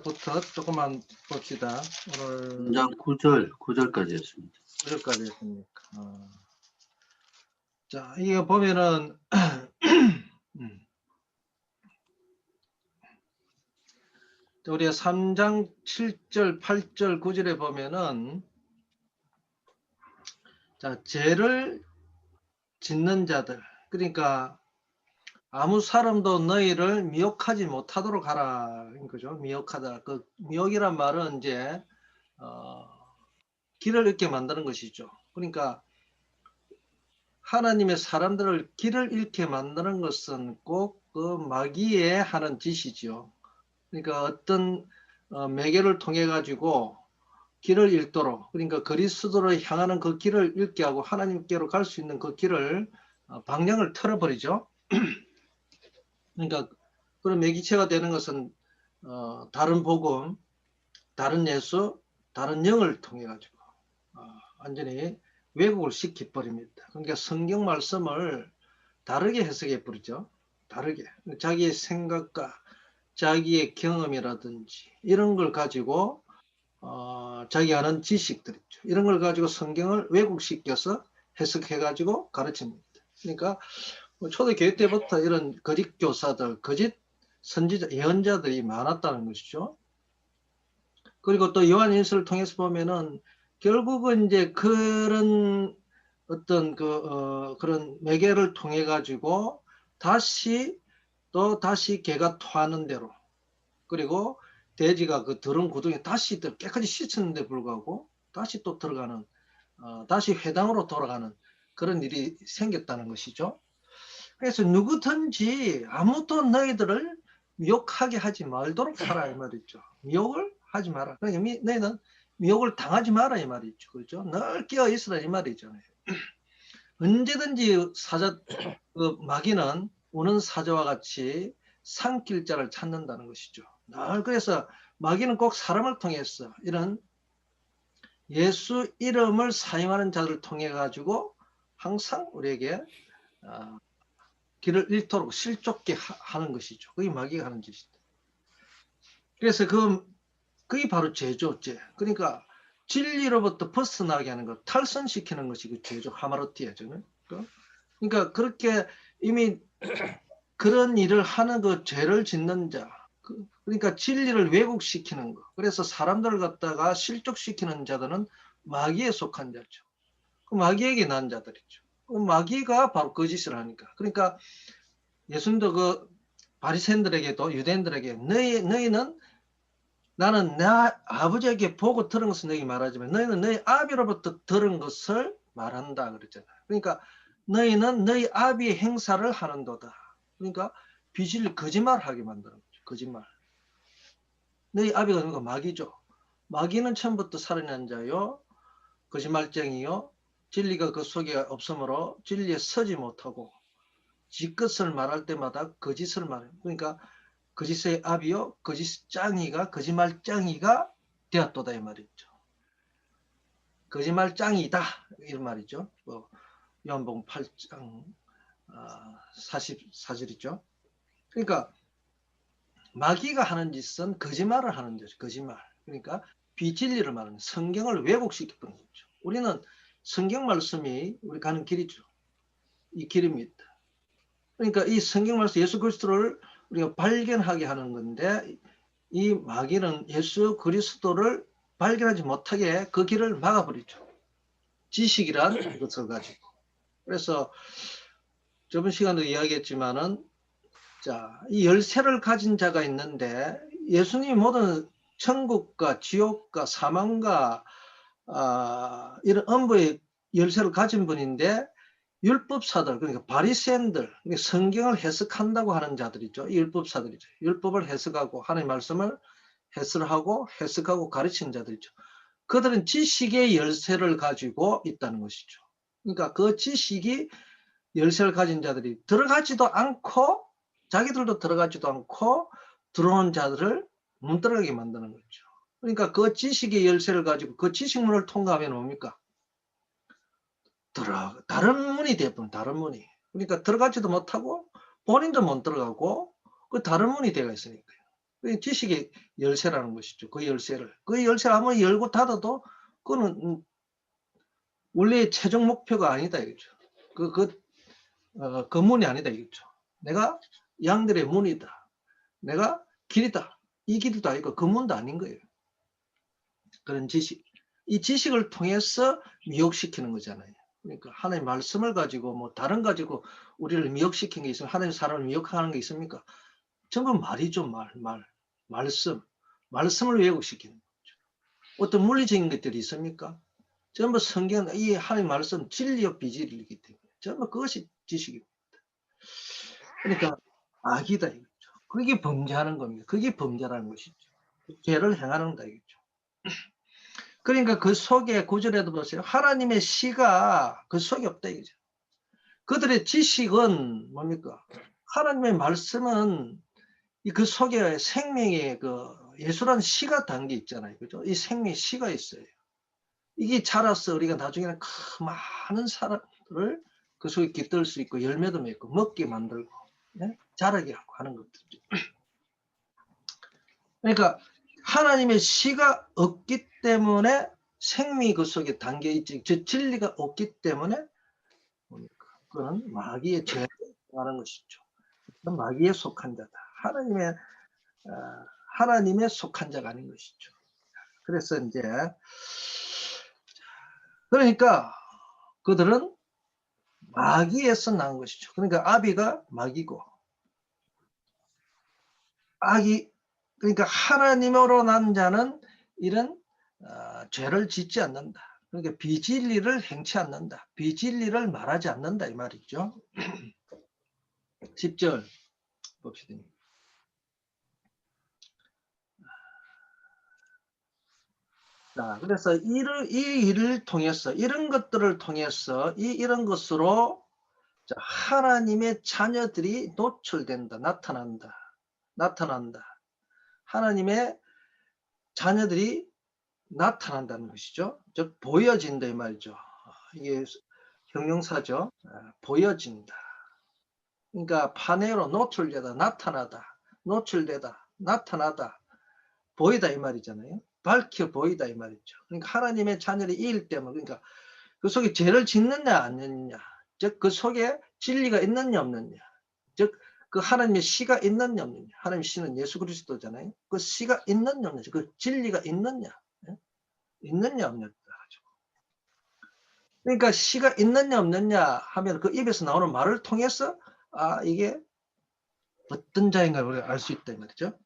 부터 조금만 봅시다. 오늘 3장 9절까지였습니다. 9절까지 했습니까? 자, 이거 보면은 우리가 3장 7절, 8절, 9절에 보면은 자, 죄를 짓는 자들, 그러니까 아무 사람도 너희를 미혹하지 못하도록 하라. 그죠? 미혹하다. 그 미혹이란 말은 이제 길을 잃게 만드는 것이죠. 그러니까 하나님의 사람들을 길을 잃게 만드는 것은 꼭 그 마귀의 하는 짓이죠. 그러니까 어떤 매개를 통해 가지고 길을 잃도록, 그러니까 그리스도를 향하는 그 길을 잃게 하고 하나님께로 갈 수 있는 그 길을 방향을 틀어버리죠. 그러니까 그런 매기체가 되는 것은 다른 복음, 다른 예수, 다른 영을 통해 가지고 완전히 왜곡을 시켜버립니다. 그러니까 성경 말씀을 다르게 해석해 버리죠. 다르게. 자기의 생각과 자기의 경험이라든지 이런 걸 가지고 자기가 아는 지식들 있죠. 이런 걸 가지고 성경을 왜곡시켜서 해석해 가지고 가르칩니다. 그러니까 초대교회 때부터 이런 거짓 교사들, 거짓 선지자, 예언자들이 많았다는 것이죠. 그리고 또 요한일서를 통해서 보면은 결국은 이제 그런 어떤 그런 매개를 통해 가지고 다시 개가 토하는 대로, 그리고 돼지가 그 더러운 구덩이에 다시 깨끗이 씻었는데 불구하고 다시 또 들어가는 다시 회당으로 돌아가는 그런 일이 생겼다는 것이죠. 그래서 누구든지 아무도 너희들을 미혹하게 하지 말도록 하라 이 말이죠. 미혹을 하지 마라. 그러니까 너희는 미혹을 당하지 마라 이 말이죠. 그렇죠? 늘 깨어 있으라 이 말이잖아요. 언제든지 마귀는 우는 사자와 같이 삼킬 자를 찾는다는 것이죠. 늘 그래서 마귀는 꼭 사람을 통해서 이런 예수 이름을 사용하는 자들을 통해 가지고 항상 우리에게 길을 잃도록 실족게 하는 것이죠. 그게 마귀가 하는 짓이다. 그래서 그게 바로 죄죠. 죄. 그러니까 진리로부터 벗어나게 하는 것, 탈선시키는 것이 그 죄죠. 하마르티아죠. 그러니까 그렇게 이미 그런 일을 하는 그 죄를 짓는 자, 그러니까 진리를 왜곡시키는 것. 그래서 사람들을 갖다가 실족시키는 자들은 마귀에 속한 자죠. 그 마귀에게 난 자들이죠. 그 마귀가 바로 그 짓을 하니까. 그러니까 예수님도 그 바리새인들에게도 유대인들에게 너희는 나는 내 아버지에게 보고 들은 것을 너희에게 말하지만 너희는 너희 아비로부터 들은 것을 말한다 그랬잖아요. 그러니까 너희는 너희 아비의 행사를 하는도다. 그러니까 비실리 거짓말하게 만드는 거죠. 거짓말. 너희 아비가 누가 마귀죠. 마귀는 처음부터 살인한 자요, 거짓말쟁이요, 진리가 그 속에 없으므로 진리에 서지 못하고 지 것을 말할 때마다 거짓을 말해요. 그러니까 거짓의 아비요, 거짓말짱이가 되었도다 이 말이죠. 거짓말짱이다 이런 말이죠. 요한복음 8장 44절이죠. 그러니까 마귀가 하는 짓은 거짓말을 하는 짓이죠. 거짓말. 그러니까 비진리를 말하는, 성경을 왜곡시키는 거죠. 우리는 성경 말씀이 우리 가는 길이죠. 이 길입니다. 그러니까 이 성경 말씀 예수 그리스도를 우리가 발견하게 하는 건데, 이 마귀는 예수 그리스도를 발견하지 못하게 그 길을 막아버리죠. 지식이란 것을 가지고. 그래서 저번 시간도 이야기했지만은, 자, 이 열쇠를 가진 자가 있는데 예수님이 모든 천국과 지옥과 사망과 이런 음부의 열쇠를 가진 분인데, 율법사들, 그러니까 바리새인들, 성경을 해석한다고 하는 자들이죠. 율법사들이죠. 율법을 해석하고 하나님의 말씀을 해석하고 가르치는 자들이죠. 그들은 지식의 열쇠를 가지고 있다는 것이죠. 그러니까 그 지식이 열쇠를 가진 자들이 들어가지도 않고, 자기들도 들어가지도 않고 들어오는 자들을 못 들어가게 만드는 거죠. 그러니까 그 지식의 열쇠를 가지고 그 지식문을 통과하면 뭡니까? 다른 문이 되어버린, 다른 문이. 그러니까 들어가지도 못하고 본인도 못 들어가고 그 다른 문이 되어 있으니까요. 그 지식의 열쇠라는 것이죠. 그 열쇠를. 그 열쇠를 아무리 열고 닫아도 그거는 원래의 최종 목표가 아니다 이거죠. 그 문이 아니다 이거죠. 내가 양들의 문이다. 내가 길이다. 이 길도 아니고 그 문도 아닌 거예요. 그런 지식. 이 지식을 통해서 미혹시키는 거잖아요. 그러니까 하나님의 말씀을 가지고 뭐 다른 가지고 우리를 미혹시킨 게 있으면 하나님 사람을 미혹하는 게 있습니까? 전부 말이죠. 말씀. 말씀을 왜곡시키는 거죠. 어떤 물리적인 것들이 있습니까? 전부 성경, 이 하나님 말씀 진리와 비진리이기 때문에 전부 그것이 지식입니다. 그러니까 악이다 이거죠. 그게 범죄하는 겁니다. 그게 범죄라는 것이죠. 죄를 행하는다 이거죠. 그러니까 그 속에 구절에도 보세요. 하나님의 시가 그 속에 없다 이거죠. 그들의 지식은 뭡니까? 하나님의 말씀은 그 속에 생명의 그 예수라는 시가 담겨 있잖아요. 그죠? 이 생명의 시가 있어요. 이게 자라서 우리가 나중에는 많은 사람들을 그 속에 깃들 수 있고 열매도 맺고 먹게 만들고 네? 자라게 하고 하는 것들이죠. 그러니까 하나님의 시가 없기 때문에 생명이 그 속에 담겨 있지, 저 진리가 없기 때문에 그건 마귀의 죄를 하는 것이죠. 마귀에 속한 자다. 하나님의 속한 자가 아닌 것이죠. 그래서 이제 그러니까 그들은 마귀에서 나온 것이죠. 그러니까 아비가 마귀고 악이, 그러니까 하나님으로 난 자는 이런 죄를 짓지 않는다. 그러니까 비진리를 행치 않는다. 비진리를 말하지 않는다 이 말이죠. 10절 봅시다. 자, 그래서 이 일을 통해서 이런 것들을 통해서 이런 것으로 하나님의 자녀들이 노출된다. 나타난다. 하나님의 자녀들이 나타난다는 것이죠. 즉 보여진다 이 말이죠. 이게 형용사죠. 보여진다. 그러니까 파네로 노출되다, 나타나다, 노출되다, 나타나다, 보이다 이 말이잖아요. 밝혀 보이다 이 말이죠. 그러니까 하나님의 자녀의 일 때문에, 그러니까 그 속에 죄를 짓느냐 안 짓느냐, 즉 그 속에 진리가 있느냐 없느냐, 즉 그 하나님의 시가 있느냐 없느냐. 하나님의 시는 예수 그리스도잖아요. 그 시가 있느냐 없느냐, 그 진리가 있느냐, 있느냐 없느냐. 그러니까 시가 있느냐 없느냐 하면 그 입에서 나오는 말을 통해서 이게 어떤 자인가 우리가 알 수 있다 이 말이죠.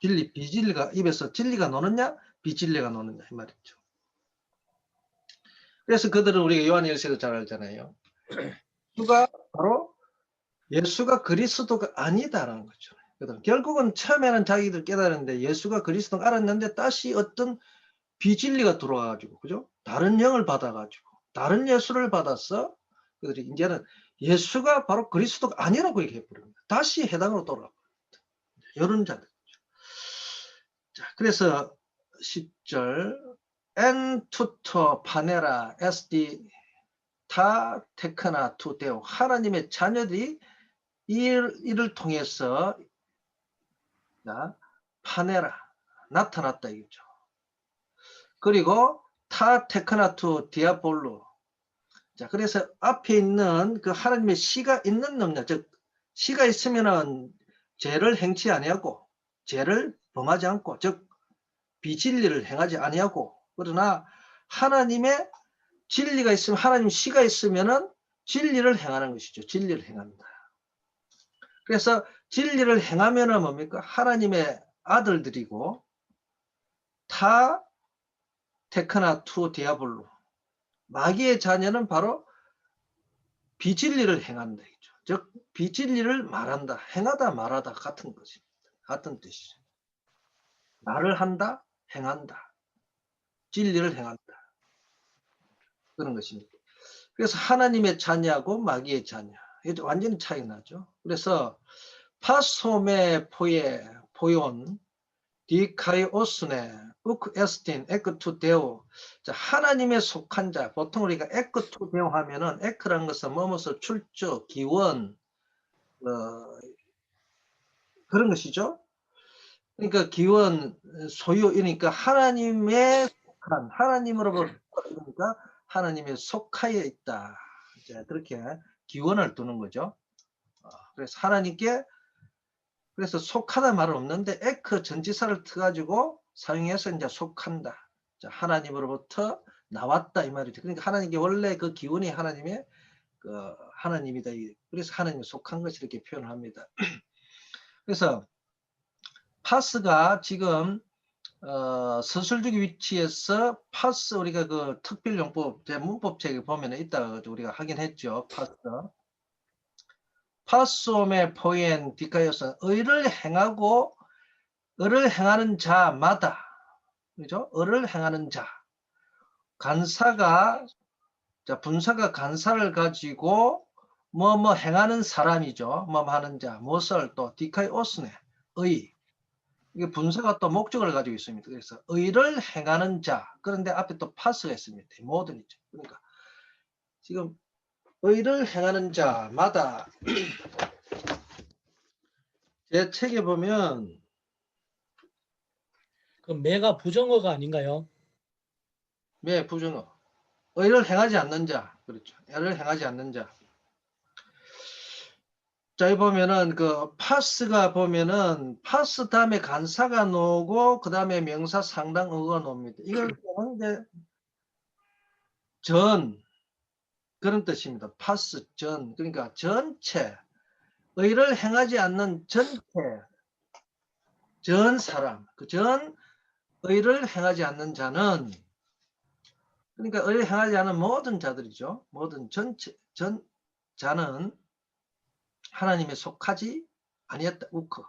진리, 비진리가 입에서 진리가 노느냐 비진리가 노느냐 이 말이죠. 그래서 그들은 우리가 요한일서도 잘 알잖아요. 예수가 바로 예수가 그리스도가 아니다라는 거죠. 결국은 처음에는 자기들 깨달았는데 예수가 그리스도가 알았는데 다시 어떤 비진리가 들어와가지고 그죠? 다른 영을 받아가지고 다른 예수를 받아서 그들이 이제는 예수가 바로 그리스도가 아니라고 얘기해버립니다. 다시 해당으로 돌아갑니다. 이런 자들. 자, 그래서 10절 en tuto panera sd 타 테크나 투 데오 하나님의 자녀들이 이를 통해서 파네라 나타났다 이거죠. 그리고 타 테크나 투 디아볼로. 자, 그래서 앞에 있는 그 하나님의 시가 있는 능력, 즉 시가 있으면은 죄를 행치 아니하고 죄를 범하지 않고, 즉 비진리를 행하지 아니하고, 그러나 하나님의 진리가 있으면, 하나님 시가 있으면은 진리를 행하는 것이죠. 진리를 행한다. 그래서 진리를 행하면은 뭡니까? 하나님의 아들들이고 타 테크나 투 디아볼로 마귀의 자녀는 바로 비진리를 행한다. 즉 비진리를 말한다. 행하다 말하다 같은 것입니다. 같은 뜻이죠. 말을 한다, 행한다. 진리를 행한다. 그런 것입니다. 그래서 하나님의 자녀하고 마귀의 자녀. 이게 완전히 차이 나죠. 그래서 파소메 포온 디카이오스네 우크 에스틴 에크투 데오. 하나님의 속한 자, 보통 우리가 에크투 데오 하면은 에크라는 것은 뭐뭐서 출처, 기원 그런 것이죠. 그러니까 기원, 소유, 이러니까 하나님의 속한, 하나님으로부터, 그러니까 하나님의 속하여 있다. 이제 그렇게 기원을 두는 거죠. 그래서 하나님께, 그래서 속하다 말은 없는데 에크 전치사를 터가지고 사용해서 이제 속한다. 자, 하나님으로부터 나왔다 이 말이죠. 그러니까 하나님께 원래 그 기원이 하나님의 그 하나님이다. 그래서 하나님에 속한 것이 이렇게 표현을 합니다. 그래서 파스가 지금 서술주기 위치에서 파스 우리가 그 특별용법 제 문법책에 보면 있다가 우리가 확인했죠. 파스옴의 포엔 디카이어스 의를 행하고 의를 행하는 자마다, 그죠? 의를 행하는 자, 간사가, 자, 분사가 간사를 가지고 뭐 행하는 사람이죠. 뭐 하는 자, 무엇을 또 디카이오스네, 의. 이게 분사가 또 목적을 가지고 있습니다. 그래서 의를 행하는 자. 그런데 앞에 또 파스가 있습니다. 모든이죠. 그러니까 지금 의를 행하는 자마다 제 책에 보면 그럼 매가 부정어가 아닌가요? 매 부정어. 의를 행하지 않는 자. 그렇죠. 의를 행하지 않는 자. 자, 여기 보면은 그 파스가 보면은 파스 다음에 간사가 나오고 그 다음에 명사 상당어가 나옵니다. 이걸 이제 전 그런 뜻입니다. 파스 전, 그러니까 전체 의를 행하지 않는 전체 전 사람, 그 전 의를 행하지 않는 자는, 그러니까 의를 행하지 않은 모든 자들이죠. 모든 전체 전 자는 하나님에 속하지 아니었다. 우커.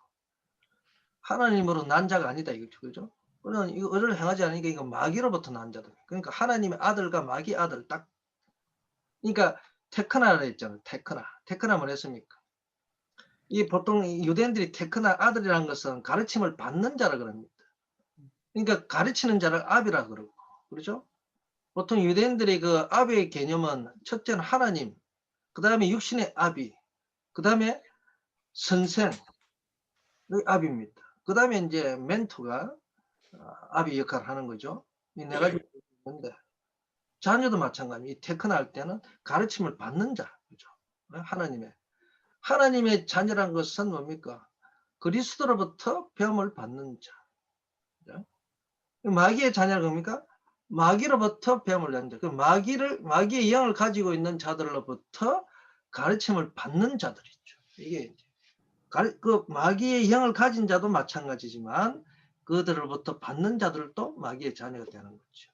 하나님으로 난 자가 아니다 이거죠. 그죠? 그러면 이거 의를 행하지 않으니까 이거 마귀로부터 난 자들. 그러니까 하나님의 아들과 마귀 아들 딱. 그러니까 테크나라 했잖아요. 테크나 뭘 했습니까? 이 보통 유대인들이 테크나 아들이라는 것은 가르침을 받는 자라 그럽니다. 그러니까 가르치는 자를 아비라 그러고, 그렇죠? 보통 유대인들의 그 아비의 개념은 첫째는 하나님, 그 다음에 육신의 아비, 그 다음에 선생, 아비입니다. 그 다음에 이제 멘토가 아비 역할을 하는 거죠. 이 네 가지 있는데 자녀도 마찬가지. 이 테크나 할 때는 가르침을 받는 자, 그죠? 하나님의 자녀란 것은 뭡니까? 그리스도로부터 배움을 받는 자. 그죠? 마귀의 자녀는 뭡니까? 마귀로부터 배움을 받는 자. 그 마귀의 영을 가지고 있는 자들로부터 가르침을 받는 자들이죠. 이게 그 마귀의 영을 가진 자도 마찬가지지만 그들로부터 받는 자들도 마귀의 자녀가 되는 거죠.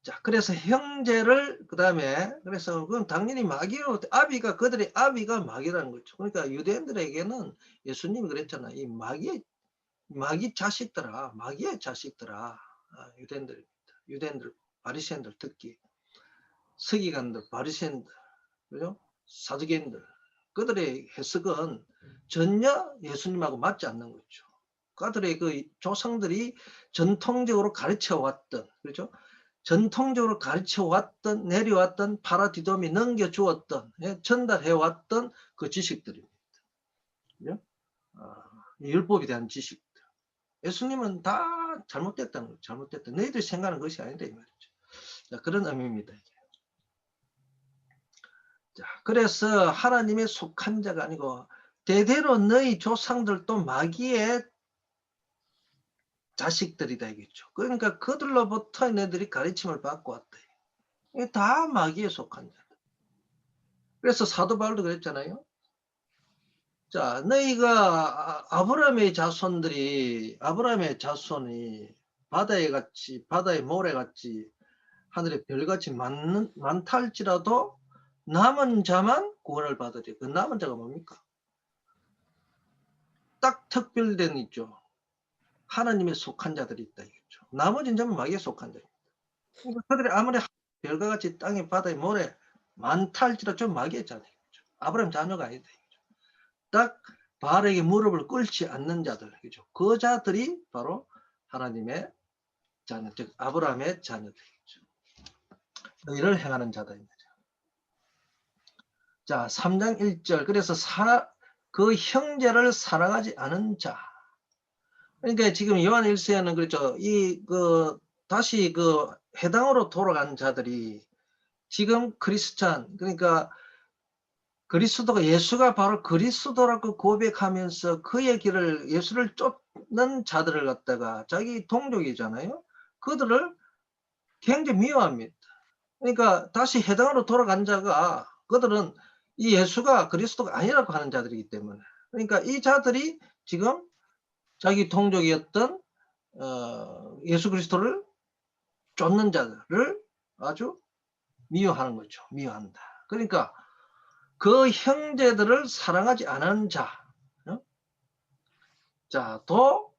자, 그래서 형제를 그다음에 그래서 그건 당연히 마귀로 아비가 그들의 아비가 마귀라는 거죠. 그러니까 유대인들에게는 예수님이 그랬잖아요. 이 마귀 자식들아, 마귀의 자식들아, 유대인들, 바리새인들 특히 서기관들, 바리새인들, 그죠? 사두개인들 그들의 해석은 전혀 예수님하고 맞지 않는 거죠. 그들의 그 조상들이 전통적으로 가르쳐 왔던, 그렇죠? 전통적으로 가르쳐 왔던, 내려왔던, 파라디돔이 넘겨주었던, 전달해 왔던 그 지식들입니다. 그죠? 율법에 대한 지식들. 예수님은 다 잘못됐다는 거죠. 잘못됐다. 너희들이 생각하는 것이 아니다 이 말이죠. 자, 그런 의미입니다. 자, 그래서 하나님의 속한 자가 아니고 대대로 너희 조상들도 마귀의 자식들이다 이겠죠. 그러니까 그들로부터 너희들이 가르침을 받고 왔다. 이게 다 마귀에 속한 자다. 그래서 사도 바울도 그랬잖아요. 자, 너희가 아브라함의 자손이 바다의 모래같이 하늘의 별같이 많다 할지라도 남은 자만 구원을 받으리. 그 남은 자가 뭡니까? 딱 특별된 있죠. 하나님의 속한 자들이 있다 이거죠. 나머지는 전부 마귀에 속한 자입니다. 그러니까 그들이 아무리 별과 같이 땅에 바다에 모래 많다 할지라도 좀 마귀의 자들이죠. 아브라함 자녀가 아니다 이거죠. 딱 바알에게 무릎을 꿇지 않는 자들, 그죠? 그 자들이 바로 하나님의 자녀, 즉 아브라함의 자녀들이죠. 의를 행하는 자들입니다. 자, 3장 1절. 그래서 그 형제를 사랑하지 않은 자. 그러니까 지금 요한 1서에는 그렇죠. 다시 해당으로 돌아간 자들이 지금 크리스찬, 그러니까 그리스도가, 예수가 바로 그리스도라고 고백하면서 그의 길을, 예수를 쫓는 자들을 갖다가 자기 동족이잖아요. 그들을 굉장히 미워합니다. 그러니까 다시 해당으로 돌아간 자가, 그들은 이 예수가 그리스도가 아니라고 하는 자들이기 때문에, 그러니까 이 자들이 지금 자기 동족이었던 예수 그리스도를 쫓는 자들을 아주 미워하는 거죠. 미워한다. 그러니까 그 형제들을 사랑하지 않은 자도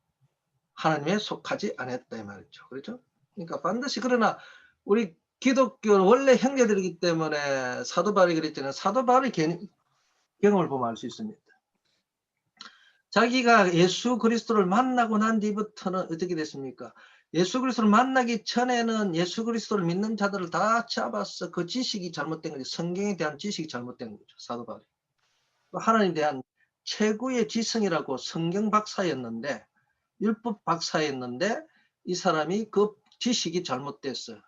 하나님에 속하지 않았다 이 말이죠. 그렇죠? 그러니까 반드시, 그러나 우리 기독교 원래 형제들이기 때문에 사도 바울이 그랬잖아요. 사도 바울의 경험을 보면 알 수 있습니다. 자기가 예수 그리스도를 만나고 난 뒤부터는 어떻게 됐습니까? 예수 그리스도를 만나기 전에는 예수 그리스도를 믿는 자들을 다 잡아서 그 지식이 잘못된 거죠. 성경에 대한 지식이 잘못된 거죠. 사도 바울이. 하나님에 대한 최고의 지성이라고 성경 박사였는데, 율법 박사였는데, 이 사람이 그 지식이 잘못됐어요.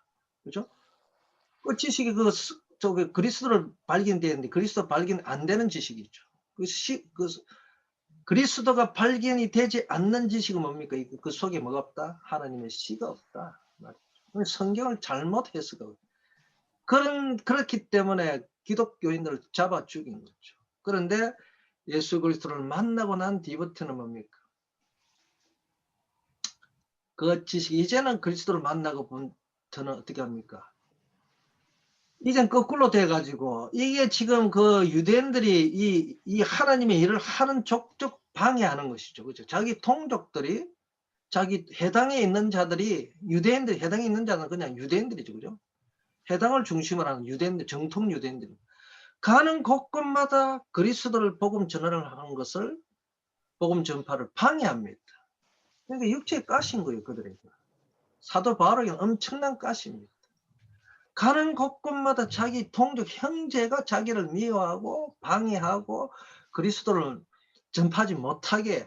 그죠? 그 지식이 그리스도를 발견되는데 그리스도 발견 안 되는 지식이죠. 그리스도가 발견이 되지 않는 지식은 뭡니까? 그 속에 뭐가 없다? 하나님의 씨가 없다. 성경을 잘못 해석하고. 그렇기 때문에 기독교인들을 잡아 죽인 거죠. 그런데 예수 그리스도를 만나고 난 뒤부터는 뭡니까? 그 지식, 이제는 그리스도를 만나고 부터는 어떻게 합니까? 이젠 거꾸로 돼가지고, 이게 지금 그 유대인들이 이 하나님의 일을 하는 족족 방해하는 것이죠. 그죠? 자기 동족들이, 자기 해당에 있는 자들이, 유대인들, 해당에 있는 자는 그냥 유대인들이죠. 그죠? 해당을 중심으로 하는 유대인들, 정통 유대인들. 가는 곳곳마다 그리스도를 복음 전하를 하는 것을, 복음 전파를 방해합니다. 그러니까 육체에 까신 거예요, 그들에게. 사도 바울에게는 엄청난 가시입니다. 가는 곳곳마다 자기 동족 형제가 자기를 미워하고 방해하고 그리스도를 전파하지 못하게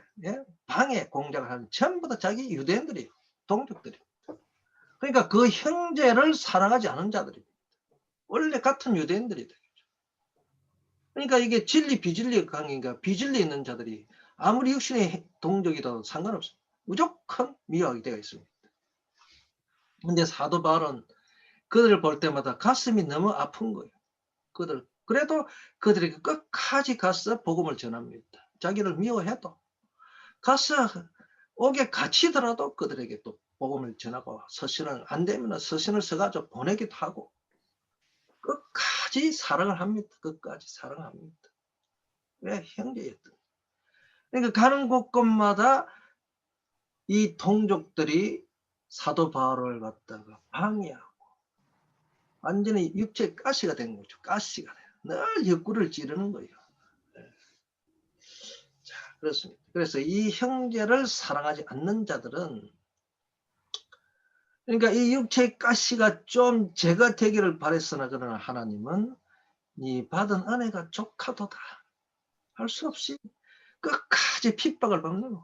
방해 공작을 하는, 전부 다 자기 유대인들이에요. 동족들이에요. 그러니까 그 형제를 사랑하지 않은 자들입니다. 원래 같은 유대인들이다. 그러니까 이게 진리 비진리 관계인가, 비진리 있는 자들이 아무리 육신의 동족이라도 상관없습니다. 무조건 미워하게 되어 있습니다. 근데 사도 바울은 그들을 볼 때마다 가슴이 너무 아픈 거예요. 그래도 그들에게 끝까지 가서 복음을 전합니다. 자기를 미워해도 가서 옥에 갇히더라도 그들에게 또 복음을 전하고, 서신을 안 되면 서신을 써가지고 보내기도 하고, 끝까지 사랑을 합니다. 끝까지 사랑합니다. 왜? 형제였던. 그러니까 가는 곳곳마다 이 동족들이 사도 바울을 갖다가 방해하고 완전히 육체 가시가 된 거죠. 가시가 돼요. 늘 옆구리를 찌르는 거예요. 자, 그렇습니다. 그래서 이 형제를 사랑하지 않는 자들은, 그러니까 이 육체의 가시가 좀 제거되기를 바랬으나 그러나 하나님은 이 받은 은혜가 족하도다 할 수 없이 끝까지 핍박을 받는 거.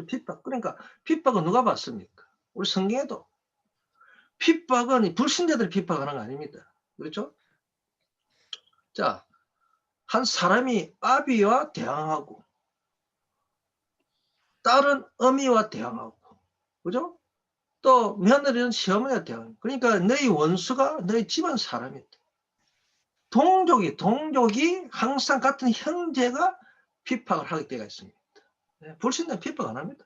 핍박. 그러니까 핍박은 누가 받습니까? 우리 성경에도 핍박은 불신자들 핍박하는 거 아닙니다. 그렇죠? 자, 한 사람이 아비와 대항하고 딸은 어미와 대항하고, 그죠? 또 며느리는 시어머니와 대항하고. 그러니까 너희 원수가 너희 집안 사람이다. 동족이 항상 같은 형제가 핍박을 하게 되어 있습니다. 불신자는 핍박 안 합니다.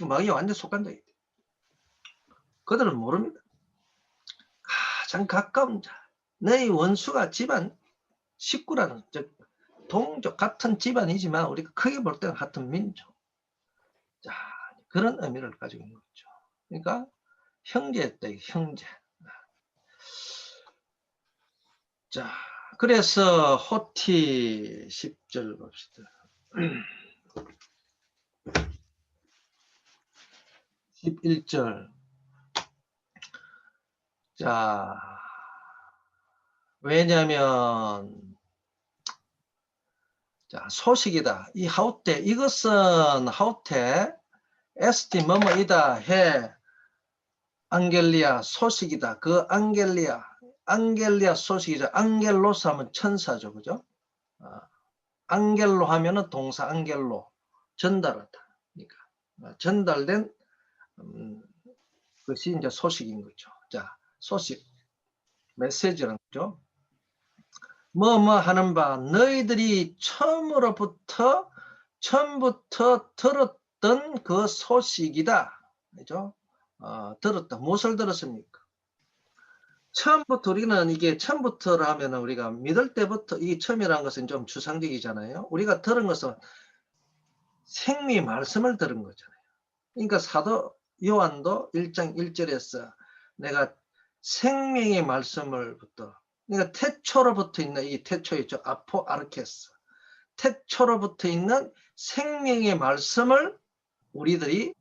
마귀에 완전 속한 자이다. 그들은 모릅니다. 가장 가까운 자, 너희 원수가 집안 식구라는, 즉 동족, 같은 집안이지만 우리가 크게 볼 때는 같은 민족. 자, 그런 의미를 가지고 있는 거죠. 그러니까 형제였다, 형제. 자, 그래서 호티 10절 봅시다. 11절. 자, 왜냐면 자, 소식이다. 이 하우테, 이것은 하우테, 에스티 뭐뭐이다 해. 앙겔리아 소식이다. 그 앙겔리아 소식이죠. 앙겔로스 하면 천사죠. 그죠? 앙겔로 하면은 동사 앙겔로. 전달하다. 그러니까 전달된 것이 이제 소식인 거죠. 자, 소식. 메시지라는 거죠. 뭐뭐 하는 바 너희들이 처음부터 들었던 그 소식이다. 그죠? 들었다. 무엇을 들었습니까? 처음부터 우리는 이게 처음부터라 하면은 우리가 믿을 때부터 이 처음이라는 것은 좀 추상적이잖아요. 우리가 들은 것은 생미 말씀을 들은 거잖아요. 그러니까 사도 요한도 1장 1절에서 내가 생명의 말씀을부터 그러니까 태초로부터 있는 이 태초 있죠. 아포 아르케스. 태초로부터 있는 생명의 말씀을 우리들이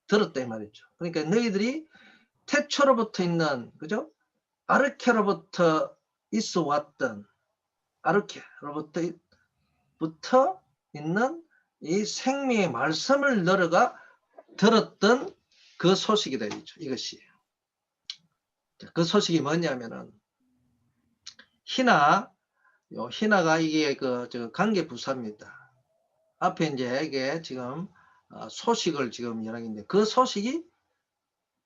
들었다 이 말이죠. 그러니까 너희들이 태초로부터 있는 그죠? 아르케로부터 있어 왔던 아르케로부터 있는 이 생명의 말씀을 너희가 들었던 그 소식이다 이것이. 그 소식이 뭐냐면은 희나가 이게 저 관계 부사입니다. 앞에 이제 이게 지금 소식을 지금 이야기인데 그 소식이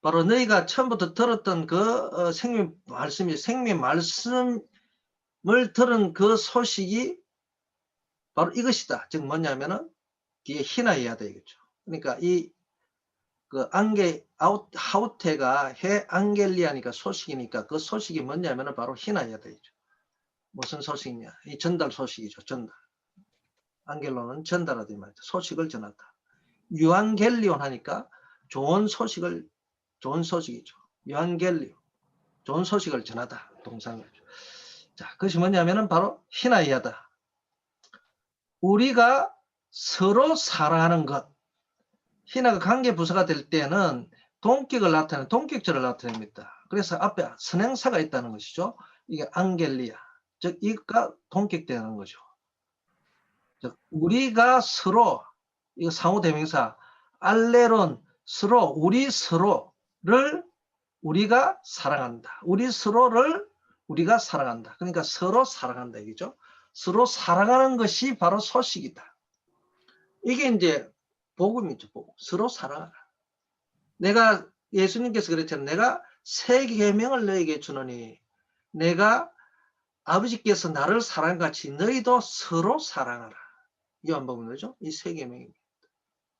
바로 너희가 처음부터 들었던 그 생명 말씀이 생명 말씀을 들은 그 소식이 바로 이것이다. 즉 뭐냐면은 이게 희나여야 되겠죠. 그러니까 그 하우테가 해 앙겔리아니까 소식이니까 그 소식이 뭐냐면은 바로 희나여야 되겠죠. 무슨 소식이냐? 이 전달 소식이죠. 전달. 앙겔로는 전달하다 이 말이죠. 소식을 전하다. 유앙겔리온 하니까 좋은 소식이죠. 유앙겔리온. 좋은 소식을 전하다. 동사죠. 자, 그것이 뭐냐면은 바로 희나이하다. 우리가 서로 사랑하는 것. 희나가 관계 부사가 될 때는 동격절을 나타냅니다. 그래서 앞에 선행사가 있다는 것이죠. 이게 앙겔리아. 즉, 이가 동격되는 거죠. 즉, 우리가 서로, 이거 상호대명사, 알레론, 우리 서로를 우리가 사랑한다. 우리 서로를 우리가 사랑한다. 그러니까 서로 사랑한다. 이거죠. 서로 사랑하는 것이 바로 소식이다. 이게 이제 복음이죠. 복음. 서로 사랑하라. 내가 예수님께서 그랬잖아요. 내가 새 계명을 너에게 주노니 내가 아버지께서 나를 사랑같이 너희도 서로 사랑하라. 요한복음이죠. 이 새 계명입니다.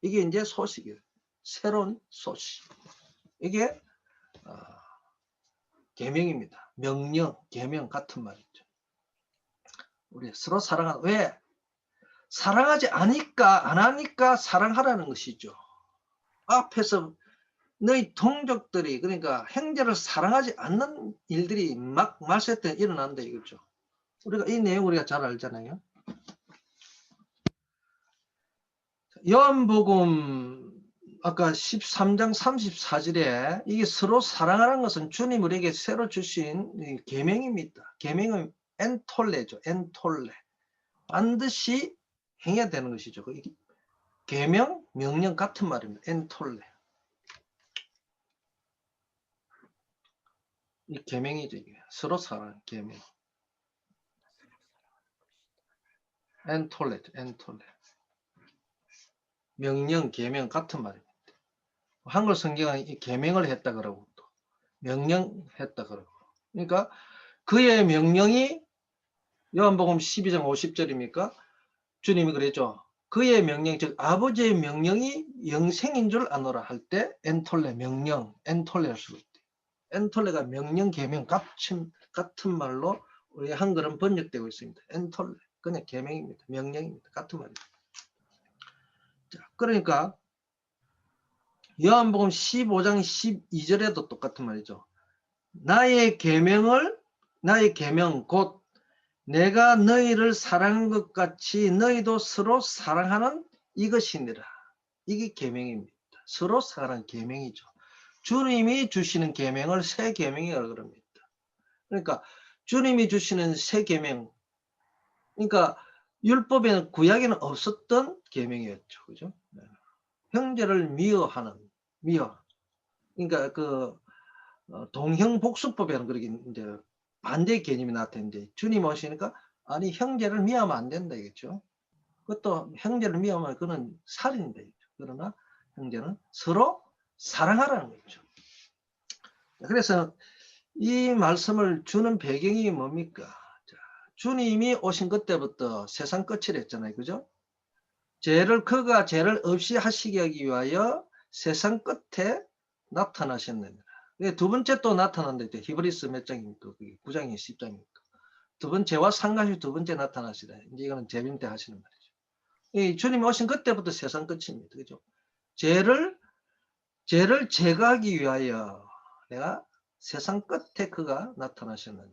이게 이제 소식이에요. 새로운 소식. 이게 계명입니다. 명령, 계명 같은 말이죠. 우리 서로 사랑하는 왜? 사랑하지 않으니까 안 하니까 사랑하라는 것이죠. 앞에서 너희 동족들이 그러니까 형제를 사랑하지 않는 일들이 막 말세 때 일어난다 이거죠. 우리가 이 내용 우리가 잘 알잖아요. 요한복음 아까 13장 34절에 이게 서로 사랑하는 것은 주님 우리에게 새로 주신 계명입니다. 계명은 엔톨레죠. 엔톨레. 반드시 행해야 되는 것이죠. 계명, 명령 같은 말입니다. 엔톨레. 이 계명이죠. 이게. 서로 사랑하는 계명. 엔톨레죠. 엔톨레. 명령, 계명 같은 말입니다. 한글 성경은 이 계명을 했다 그러고 또 명령했다 그러고. 그러니까 그의 명령이 요한복음 12장 50절입니까? 주님이 그랬죠. 그의 명령, 즉 아버지의 명령이 영생인 줄 아노라 할 때 엔톨레 명령, 엔톨레를 쓰고 있대. 엔톨레가 명령, 계명 같은 말로 우리 한글은 번역되고 있습니다. 엔톨레 그냥 계명입니다. 명령입니다. 같은 말입니다. 자, 그러니까 요한복음 15장 12절에도 똑같은 말이죠. 나의 계명 곧 내가 너희를 사랑한 것 같이 너희도 서로 사랑하는 이것이니라. 이게 계명입니다. 서로 사랑하는 계명이죠. 주님이 주시는 계명을 새 계명이라고 그럽니다. 그러니까 주님이 주시는 새 계명, 그러니까 율법에는 구약에는 없었던 계명이었죠. 그죠? 네. 형제를 미워하는 미워. 그러니까 그 동형복수법에는 그렇게 이제 반대 개념이 나타났는데 주님 오시니까 아니 형제를 미워하면 안 된다 이겠죠. 그것도 형제를 미워하면 그는 살인이다. 그러나 형제는 서로 사랑하라는 거죠. 그래서 이 말씀을 주는 배경이 뭡니까? 자, 주님이 오신 그때부터 세상 끝을 했잖아요. 그죠? 그가 죄를 없이 하시게 하기 위하여 세상 끝에 나타나셨느니라. 두 번째 또 나타났는데 히브리서 몇 장입니까? 9장이 10장입니까? 두 번째와 상관이 두 번째 나타나시다. 이제 이거는 재림 때 하시는 말이죠. 이 주님 오신 그때부터 세상 끝입니다. 그죠? 죄를 제거하기 위하여 내가 세상 끝에 그가 나타나셨느니라.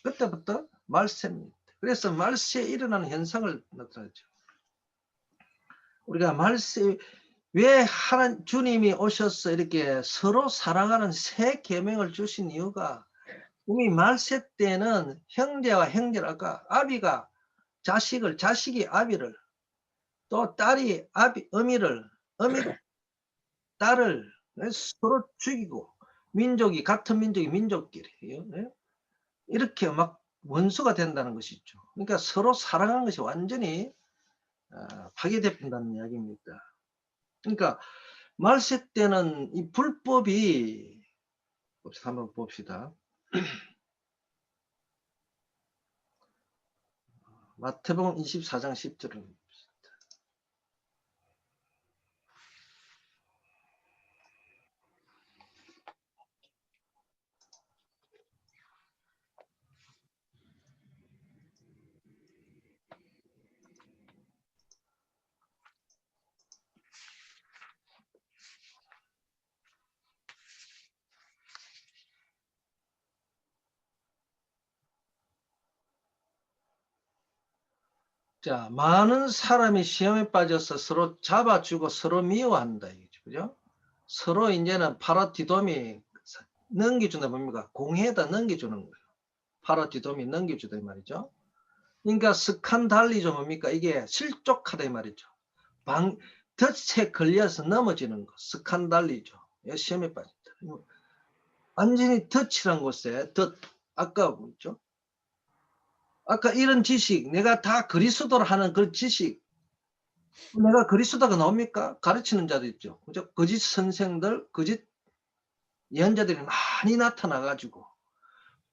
그때부터 말세입니다. 그래서 말세에 일어나는 현상을 나타나죠. 우리가 말세 왜 주님이 오셔서 이렇게 서로 사랑하는 새 계명을 주신 이유가 이미 말세 때는 형제와 형제를 아까 아비가 자식을 자식이 아비를 또 딸이 어미를 어미가 딸을 서로 죽이고 민족이 같은 민족이 민족끼리 이렇게 막 원수가 된다는 것이죠. 그러니까 서로 사랑하는 것이 완전히 파괴된다는 이야기입니다. 그러니까 말세 때는 이 불법이 한번 봅시다. 마태복음 24장 10절을 자, 많은 사람이 시험에 빠져서 서로 잡아주고 서로 미워한다. 그죠? 서로 이제는 파라디돔이 넘겨준다 뭡니까? 공회에다 넘겨주는 거예요. 파라디돔이 넘겨주다 이 말이죠. 그러니까 스칸달리죠 뭡니까? 이게 실족하다 이 말이죠. 덫에 걸려서 넘어지는 거. 스칸달리죠. 시험에 빠진다. 완전히 덫이란 곳에 아까 뭐죠? 아까 이런 지식, 내가 다 그리스도를 하는 그 지식, 내가 그리스도가 나옵니까? 가르치는 자들 있죠. 그죠? 거짓 선생들, 거짓 예언자들이 많이 나타나가지고,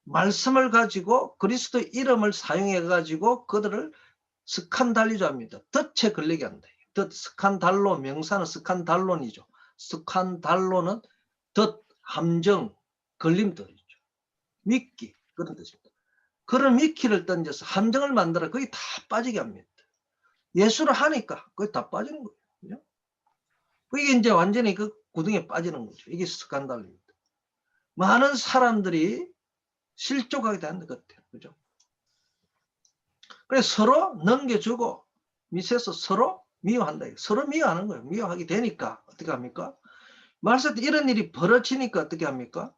말씀을 가지고 그리스도 이름을 사용해가지고 그들을 스칸달리죠 합니다. 덫에 걸리게 한다. 스칸달로, 명사는 스칸달론이죠. 스칸달로는 덫, 함정, 걸림돌이죠. 미끼, 그런 뜻입니다. 그런 미끼를 던져서 함정을 만들어 거기 다 빠지게 합니다. 예수를 하니까 거기 다 빠지는 거예요. 그죠? 그게 이제 완전히 그 구덩이에 빠지는 거죠. 이게 스칸달입니다. 많은 사람들이 실족하게 되는 것 같아요. 그죠? 그래서 서로 넘겨주고 밑에서 서로 미워한다. 서로 미워하는 거예요. 미워하게 되니까 어떻게 합니까? 말세 때 이런 일이 벌어지니까 어떻게 합니까?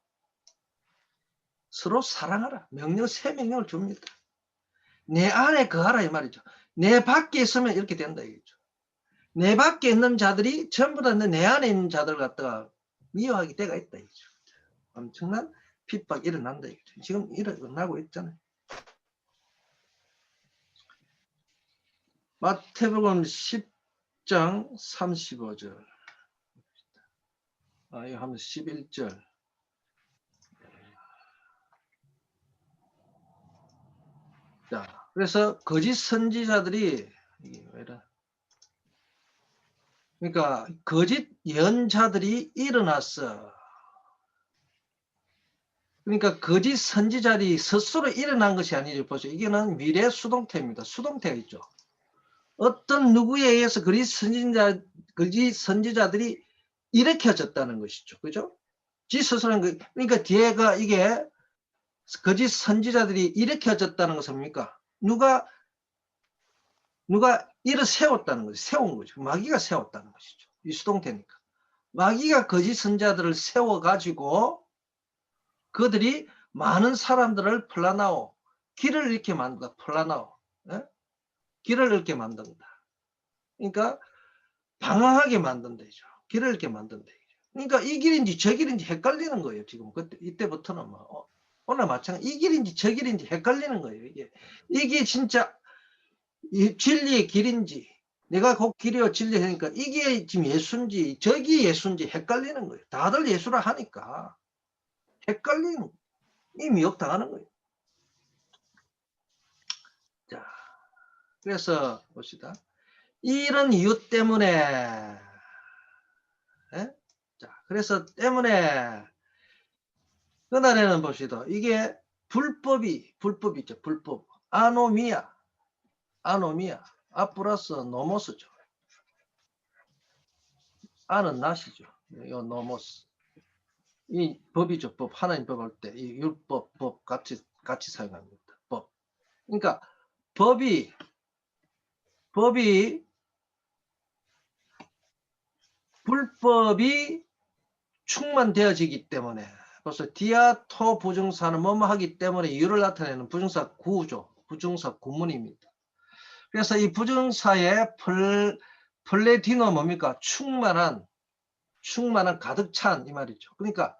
서로 사랑하라. 새 명령을 줍니다. 내 안에 거하라 이 말이죠. 내 밖에 있으면 이렇게 된다 이거죠. 내 밖에 있는 자들이 전부 다 내 안에 있는 자들 갖다가 미워하게 때가 있다 이거죠. 엄청난 핍박이 일어난다 이거죠. 지금 일어나고 있잖아요. 마태복음 10장 35절. 이거 하면 11절. 자, 그래서 거짓 선지자들이 그러니까 거짓 예언자들이 일어났어. 그러니까 거짓 선지자들이 스스로 일어난 것이 아니죠. 보세요. 이게는 미래 수동태입니다. 수동태가 있죠. 어떤 누구에 의해서 거짓 선지자들이 일으켜졌다는 것이죠. 그죠? 지 스스로 그러니까 뒤에가 이게 거짓 선지자들이 일으켜졌다는 것은 뭡니까? 누가 일을 세웠다는 거죠. 세운 거죠. 마귀가 세웠다는 것이죠. 이 수동태니까. 마귀가 거짓 선지자들을 세워가지고 그들이 많은 사람들을 플라나오, 길을 이렇게 만든다. 플라나오. 예? 길을 잃게 만든다. 그러니까 방황하게 만든다죠. 길을 잃게 만든다. 그러니까 이 길인지 저 길인지 헷갈리는 거예요. 지금 그때 이때부터는 뭐 오늘 마찬가지 이 길인지 저 길인지 헷갈리는 거예요. 이게 진짜 이 진리의 길인지 내가 곧 길이요 진리 하니까 이게 지금 예수인지 저기 예수인지 헷갈리는 거예요. 다들 예수라 하니까 헷갈리는 이 미혹당하는 거예요. 자, 그래서 봅시다. 이런 이유 때문에 자, 그래서 때문에 그날에는 봅시다. 이게 불법이 있죠. 불법. 아노미아 아 플러스 노모스죠. 아는 낫이죠. 이거 노모스. 이 법이죠. 법. 하나님 법 할 때 이 율법 법 같이 사용합니다. 법. 그러니까 법이 불법이 충만되어지기 때문에 벌써 디아토 부정사는 뭐뭐 하기 때문에 이유를 나타내는 부정사 구죠. 부정사 구문입니다. 그래서 이 부정사의 플레디노 뭡니까? 충만한 가득 찬 이 말이죠. 그러니까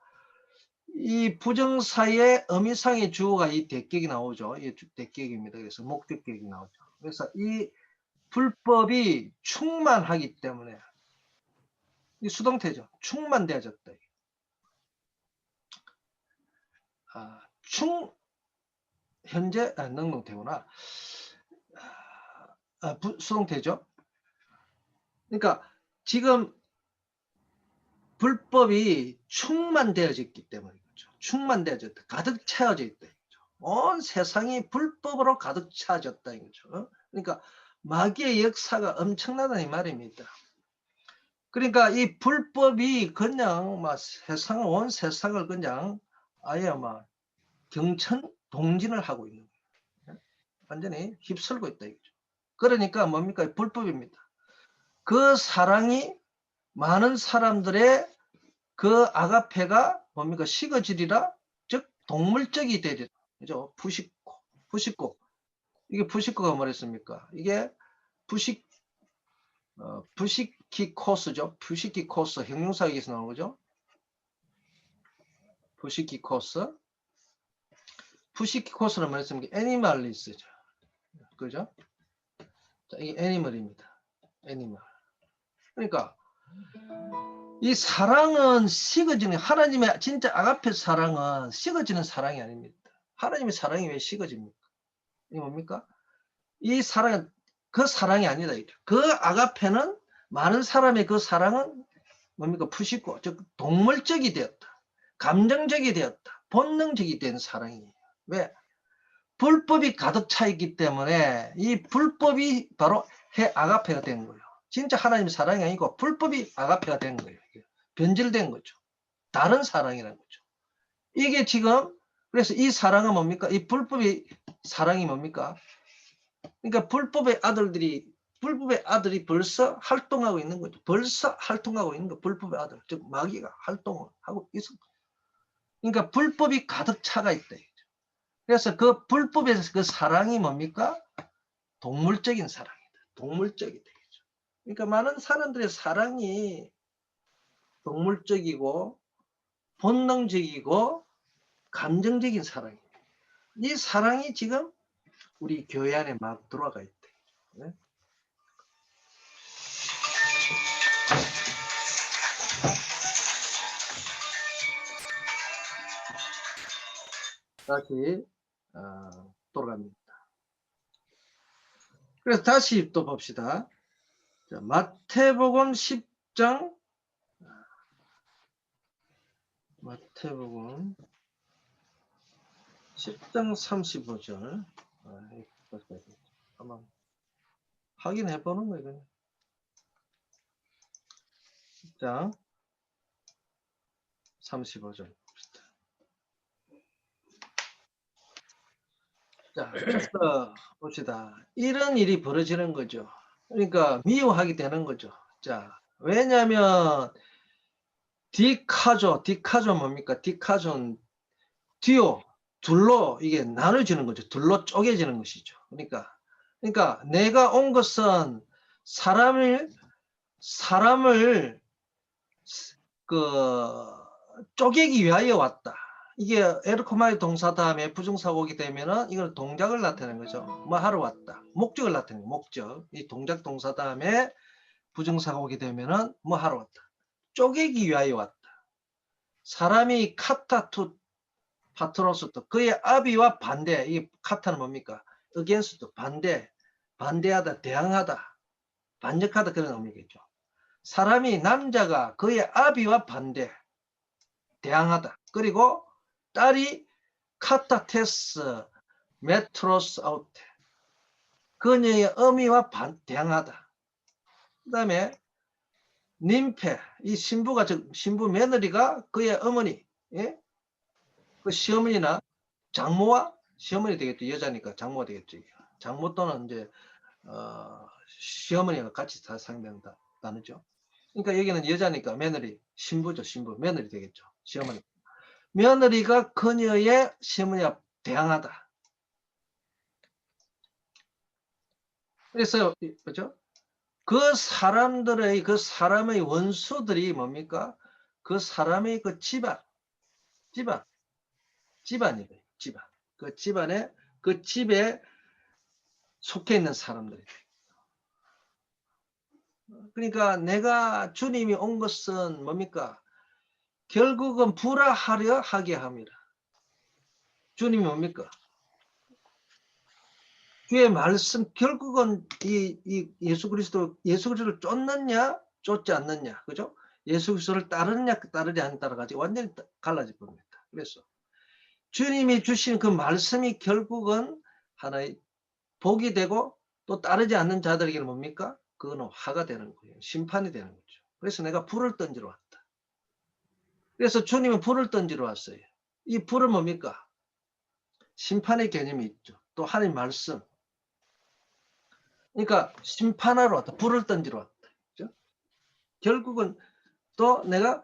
이 부정사의 의미상의 주어가 이 대격이 나오죠. 이 대격입니다. 그래서 목적격이 나오죠. 그래서 이 불법이 충만하기 때문에 이 수동태죠. 충만되어졌다. 현재 능동태구나. 수동태죠. 그러니까 지금 불법이 충만되어졌기 때문에 그렇죠. 충만되어졌다. 가득 채워져 있다. 온 세상이 불법으로 가득 차졌다 이거죠. 그러니까 마귀의 역사가 엄청나다 이 말입니다. 그러니까 이 불법이 그냥 막 온 세상을 그냥 아예 막 동진을 하고 있는 거예요. 완전히 휩쓸고 있다 이거죠. 그러니까 뭡니까? 불법입니다. 그 사랑이 많은 사람들의 그 아가페가 뭡니까? 식어지리라, 즉 동물적이 되리라. 그죠? 푸시코. 이게 푸시코가 뭐랬습니까? 이게 푸시키코스죠. 푸시키코스 형용사에서 나오는 거죠. 푸시키코스는 뭐랬습니까? 애니멀리스죠. 그죠? 자, 이게 애니멀입니다. 애니멀. 그러니까 이 사랑은 식어지는, 하나님의 진짜 아가페 사랑은 식어지는 사랑이 아닙니다. 하나님의 사랑이 왜 식어집니까? 이게 뭡니까? 이 사랑은 그 사랑이 아니다. 그 아가페는 많은 사람의 그 사랑은 뭡니까? 푸시고, 즉 동물적이 되었다. 감정적이 되었다. 본능적이 된 사랑이에요. 왜? 불법이 가득 차 있기 때문에 이 불법이 바로 아가페가 된 거예요. 진짜 하나님의 사랑이 아니고 불법이 아가페가 된 거예요. 변질된 거죠. 다른 사랑이라는 거죠. 이게 지금 그래서 이 사랑은 뭡니까? 이 불법의 사랑이 뭡니까? 그러니까 불법의 아들이 벌써 활동하고 있는 거죠. 벌써 활동하고 있는 거 불법의 아들, 즉 마귀가 활동을 하고 있어. 그러니까 불법이 가득 차가 있다. 그래서 그 불법의 그 사랑이 뭡니까? 동물적인 사랑이다. 동물적이 되겠죠. 그러니까 많은 사람들의 사랑이 동물적이고 본능적이고 감정적인 사랑입니다. 이 사랑이 지금 우리 교회 안에 막 들어가 있다. 네? 다시 돌아갑니다. 그래서 다시 또 봅시다. 자, 마태복음 10장 마태복음 10장 35절 한번 확인해 보는 거예요. 10장 35절 자, 그래서 봅시다. 이런 일이 벌어지는 거죠. 그러니까 미워하게 되는 거죠. 자, 왜냐하면 디카조 뭡니까? 디카존 둘로 이게 나눠지는 거죠. 둘로 쪼개지는 것이죠. 그러니까 그러니까 내가 온 것은 사람을 그 쪼개기 위하여 왔다. 이게 에르코마의 동사 다음에 부정사가 오게 되면은 이걸 동작을 나타내는 거죠. 뭐 하러 왔다. 목적을 나타내는 거예요. 목적. 이 동작 동사 다음에 부정사가 오게 되면은 뭐 하러 왔다. 쪼개기 위하여 왔다. 사람이 카타투 파트로스도 그의 아비와 반대. 이 카타는 뭡니까? against 반대, 반대하다, 대항하다, 반역하다 그런 의미겠죠. 사람이 남자가 그의 아비와 반대, 대항하다. 그리고 딸이 카타테스 메트로스 아우테 그녀의 어미와 대항하다. 그 다음에 님페 이 신부가 신부 며느리가 그의 어머니 예? 그 시어머니나 장모와 시어머니 되겠죠. 여자니까 장모가 되겠죠. 장모 또는 이제 시어머니가 같이 다 상대한다 나누죠. 그러니까 여기는 여자니까 며느리 신부죠. 신부 며느리 되겠죠. 시어머니 며느리가 그녀의 시어머니와 대항하다. 그래서 그죠? 그 사람들의 그 사람의 원수들이 뭡니까? 그 사람의 그 집안이에요. 집안. 그 집안에 그 집에 속해 있는 사람들이. 그러니까 내가 주님이 온 것은 뭡니까? 결국은 불화하려 하게 합니다. 주님이 뭡니까? 주의 말씀 결국은 이 예수 그리스도를 쫓느냐 쫓지 않느냐 그죠? 예수 그리스도를 따르느냐 따르지 않느냐 따라 가지고 완전히 갈라질 겁니다. 그래서 주님이 주신 그 말씀이 결국은 하나의 복이 되고 또 따르지 않는 자들에게는 뭡니까? 그거는 화가 되는 거예요. 심판이 되는 거죠. 그래서 내가 불을 던지러 왔다. 그래서 주님은 불을 던지러 왔어요. 이 불은 뭡니까? 심판의 개념이 있죠. 또 하나님 말씀. 그러니까 심판하러 왔다. 불을 던지러 왔다. 그렇죠? 결국은 또 내가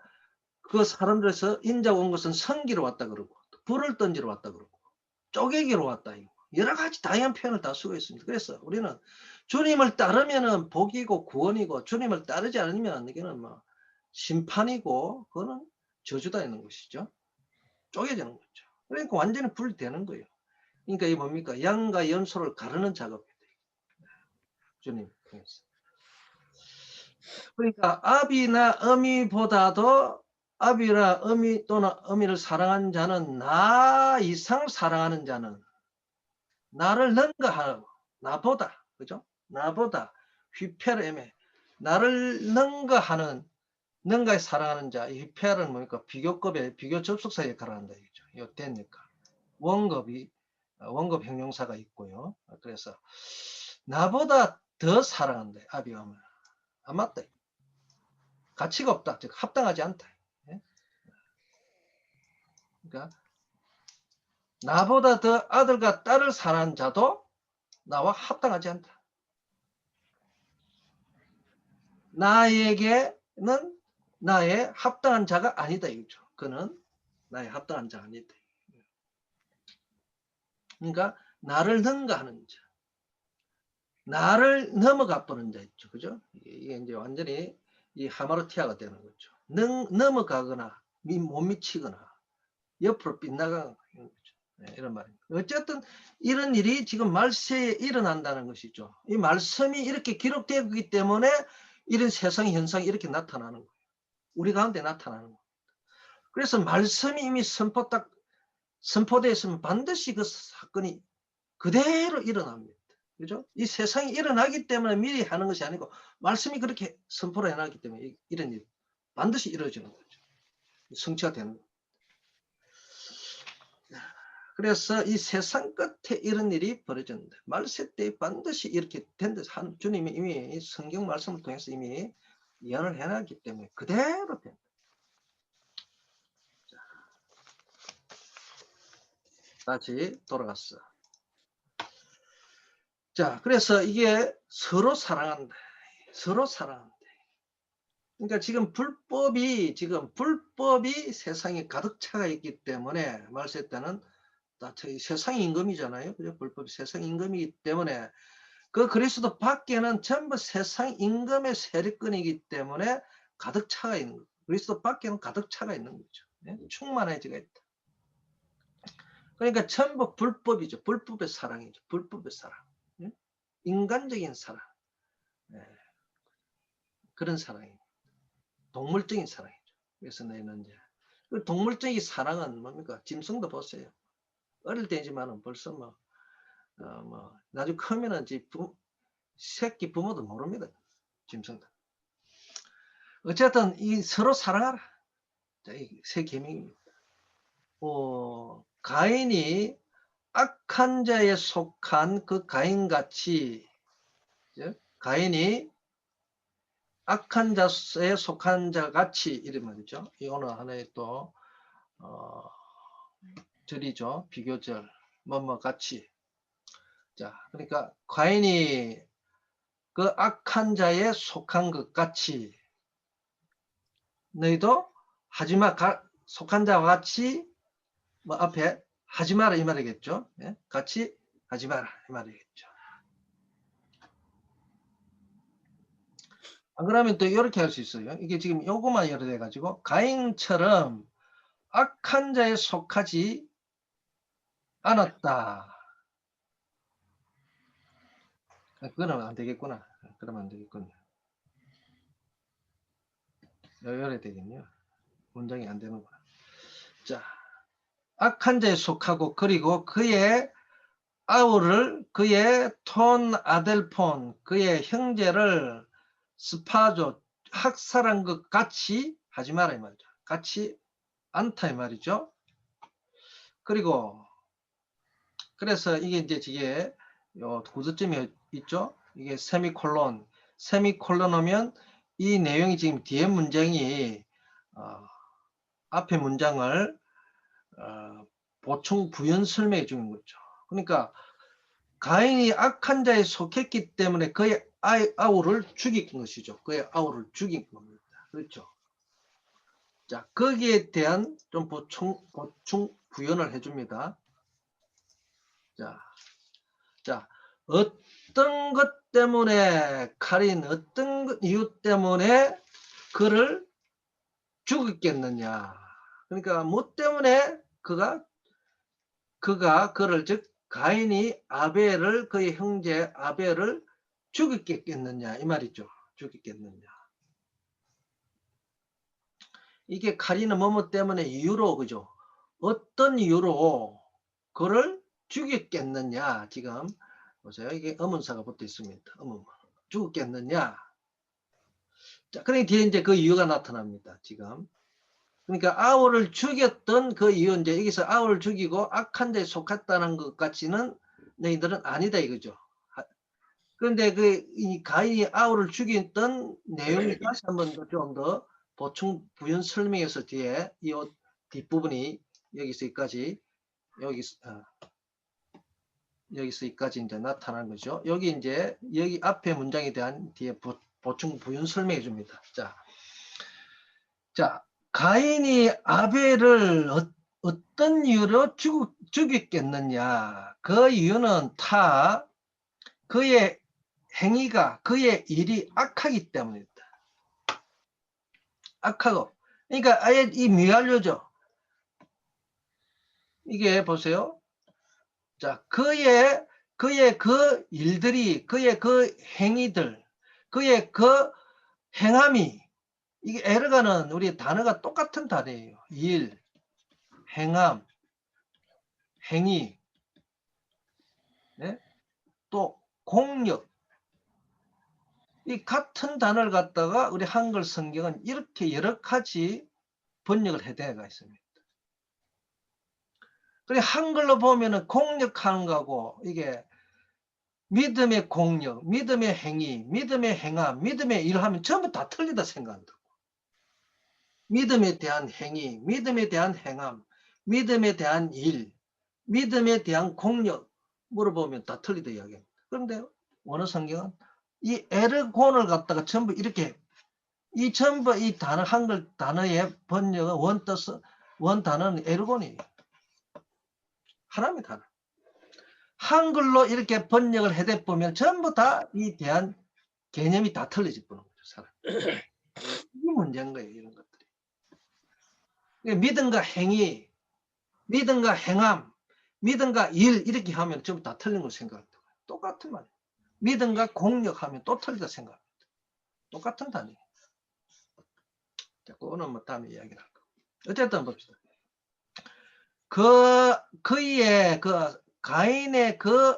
그 사람들에서 인자가 온 것은 성기로 왔다 그러고 불을 던지러 왔다 그러고 쪼개기로 왔다. 여러 가지 다양한 표현을 다 쓰고 있습니다. 그래서 우리는 주님을 따르면은 복이고 구원이고 주님을 따르지 않으면 이게는 뭐 심판이고 그거는 저주다 있는 것이죠. 쪼개지는 거죠. 그러니까 완전히 분리되는 거예요. 그러니까 이 뭡니까? 양과 염소를 가르는 작업이 돼요. 주님 통해서. 그러니까 아비나 어미보다도 아비나 어미 또는 어미를 사랑하는 자는 나 이상 사랑하는 자는 나를 능가하고 나보다 그죠? 나보다 휘페르에메 나를 능가하는 능가에 사랑하는 자. 이 휘페르는 뭡니까? 비교급의 비교 접속사 역할을 한다 이거죠. 요 되니까 원급 형용사가 있고요. 그래서 나보다 더 사랑한다. 아비가 어머니. 안 맞다. 가치가 없다. 즉 합당하지 않다. 그러니까 나보다 더 아들과 딸을 사랑하는 자도 나와 합당하지 않다. 나에게는 나의 합당한 자가 아니다 이거죠. 그는 나의 합당한 자가 아니다. 그러니까 나를 능가하는 자, 나를 넘어가 버는 자 있죠, 그죠? 이게 이제 완전히 이 하마르티아가 되는 거죠. 넘어가거나 못 미치거나 옆으로 빗나가는 거죠. 네, 이런 말입니다. 어쨌든 이런 일이 지금 말세에 일어난다는 것이죠. 이 말씀이 이렇게 기록되기 때문에 이런 세상의 현상이 이렇게 나타나는 거예요. 우리 가운데 나타나는 거예요. 그래서 말씀이 이미 선포되어 있으면 반드시 그 사건이 그대로 일어납니다. 그죠? 이 세상이 일어나기 때문에 미리 하는 것이 아니고 말씀이 그렇게 선포를 해놨기 때문에 이런 일이 반드시 이루어지는 거죠. 성취가 되는 거예요. 그래서 이 세상 끝에 이런 일이 벌어졌는데 말세 때 반드시 이렇게 된다. 주님이 이미 성경 말씀을 통해서 이미 예언을 해놨기 때문에 그대로 된다. 다시 돌아갔어. 자, 그래서 이게 서로 사랑한다. 서로 사랑한다. 그러니까 지금 불법이 세상에 가득 차가 있기 때문에 말세 때는 세상 임금이잖아요. 그죠? 불법이 세상 임금이기 때문에 그 그리스도 밖에는 전부 세상 임금의 세력권이기 때문에 가득 차가 있는 거예요. 그리스도 밖에는 가득 차가 있는 거죠. 예? 충만해지가 있다. 그러니까 전부 불법이죠. 불법의 사랑이죠. 불법의 사랑. 예? 인간적인 사랑. 예. 그런 사랑입니다. 동물적인 사랑이죠. 그래서 너희는 이제 그 동물적인 사랑은 뭡니까? 짐승도 보세요. 어릴 때지만은 벌써 나중에 크면은 새끼 부모도 모릅니다. 짐승들. 어쨌든 이 서로 사랑하라. 자, 이 세 계명입니다. 가인이 악한 자에 속한 그 가인같이, 가인이 악한 자에 속한 자 같이, 이런 말이죠. 이 오늘 하나의 또 절이죠. 비교절, 같이. 자, 그러니까 가인이 그 악한 자에 속한 것 같이 너희도 하지마, 속한 자와 같이 앞에 하지 마라 이 말이겠죠. 예? 같이 하지 마라 이 말이겠죠. 안 그러면 또 이렇게 할 수 있어요. 이게 지금 요거만 예로 돼 가지고 가인처럼 악한 자에 속하지 않았다. 그러면 안 되겠구나. 그러면 안 되겠군요. 이래 되겠네요. 문장이 안 되는구나. 자, 악한 자에 속하고 그리고 그의 아우를, 그의 톤 아델폰, 그의 형제를 스파조, 학살한 것 같이 하지 마라 이 말이죠. 같이 않다 이 말이죠. 그리고 그래서 이게 이제 구두점이 있죠. 이게 세미콜론 하면 이 내용이 지금 뒤에 문장이 앞에 문장을 보충 부연 설명해 주는 거죠. 그러니까 가인이 악한 자에 속했기 때문에 그의 아우를 죽인 것이죠. 그의 아우를 죽인 겁니다. 그렇죠. 자, 거기에 대한 좀 보충 부연을 해줍니다. 자, 어떤 것 때문에 가인, 어떤 이유 때문에 그를 죽였겠느냐. 그러니까 뭐 때문에 그가 그를, 즉 가인이 아벨을, 그의 형제 아벨을 죽였겠느냐 이 말이죠. 죽였겠느냐. 이게 가인은 뭐뭐 때문에 이유로, 그죠? 어떤 이유로 그를 죽였겠느냐. 지금 보세요. 이게 의문사가 붙어 있습니다. 죽였겠느냐. 자, 그러니 뒤에 이제 그 이유가 나타납니다. 지금. 그러니까 아우를 죽였던 그 이유, 이제 여기서 아우를 죽이고 악한 데에 속했다는 것 같이는 너희들은 아니다 이거죠. 그런데 이 가인이 아우를 죽였던 내용이 다시 한번 좀 더 보충 부연 설명해서 뒤에 이 뒷부분이 여기서까지 여기서까지 이제 나타나는 거죠. 여기 앞에 문장에 대한 뒤에 보충 부연 설명해 줍니다. 자, 가인이 아벨을 어떤 이유로 죽였겠느냐. 그 이유는 그의 행위가, 그의 일이 악하기 때문이다. 악하고. 그러니까 아예 이 미완료죠. 이게 보세요. 자, 그의 그 일들이, 그의 그 행위들, 그의 그 행함이, 이게 에르가는 우리 단어가 똑같은 단어예요. 일, 행함, 행위, 네? 또 공력. 이 같은 단어를 갖다가 우리 한글 성경은 이렇게 여러 가지 번역을 해대가 있습니다. 그래 한글로 보면은 공력하는 거고, 이게 믿음의 공력, 믿음의 행위, 믿음의 행함, 믿음의 일하면 전부 다 틀리다 생각한다고. 믿음에 대한 행위, 믿음에 대한 행함, 믿음에 대한 일, 믿음에 대한 공력 물어보면 다 틀리다 이야기합니다. 그런데 원어 성경은 이 에르곤을 갖다가 전부 이렇게 전부 이 단어, 한글 단어의 번역은 원 단어는 에르곤이에요. 하나입니다. 한글로 이렇게 번역을 해대 보면 전부 다 이 대한 개념이 다 틀려져 보는 거죠. 사람. 이게 문제인 거예요. 이런 것들이. 믿음과 행위, 믿음과 행함, 믿음과 일 이렇게 하면 전부 다 틀린 걸 생각합니다. 똑같은 말이에요. 믿음과 공력하면 또 틀리다 생각합니다. 똑같은 단위. 자, 그거는 뭐 다음에 이야기를 할 거고. 어쨌든 봅시다. 그의 그 가인의 그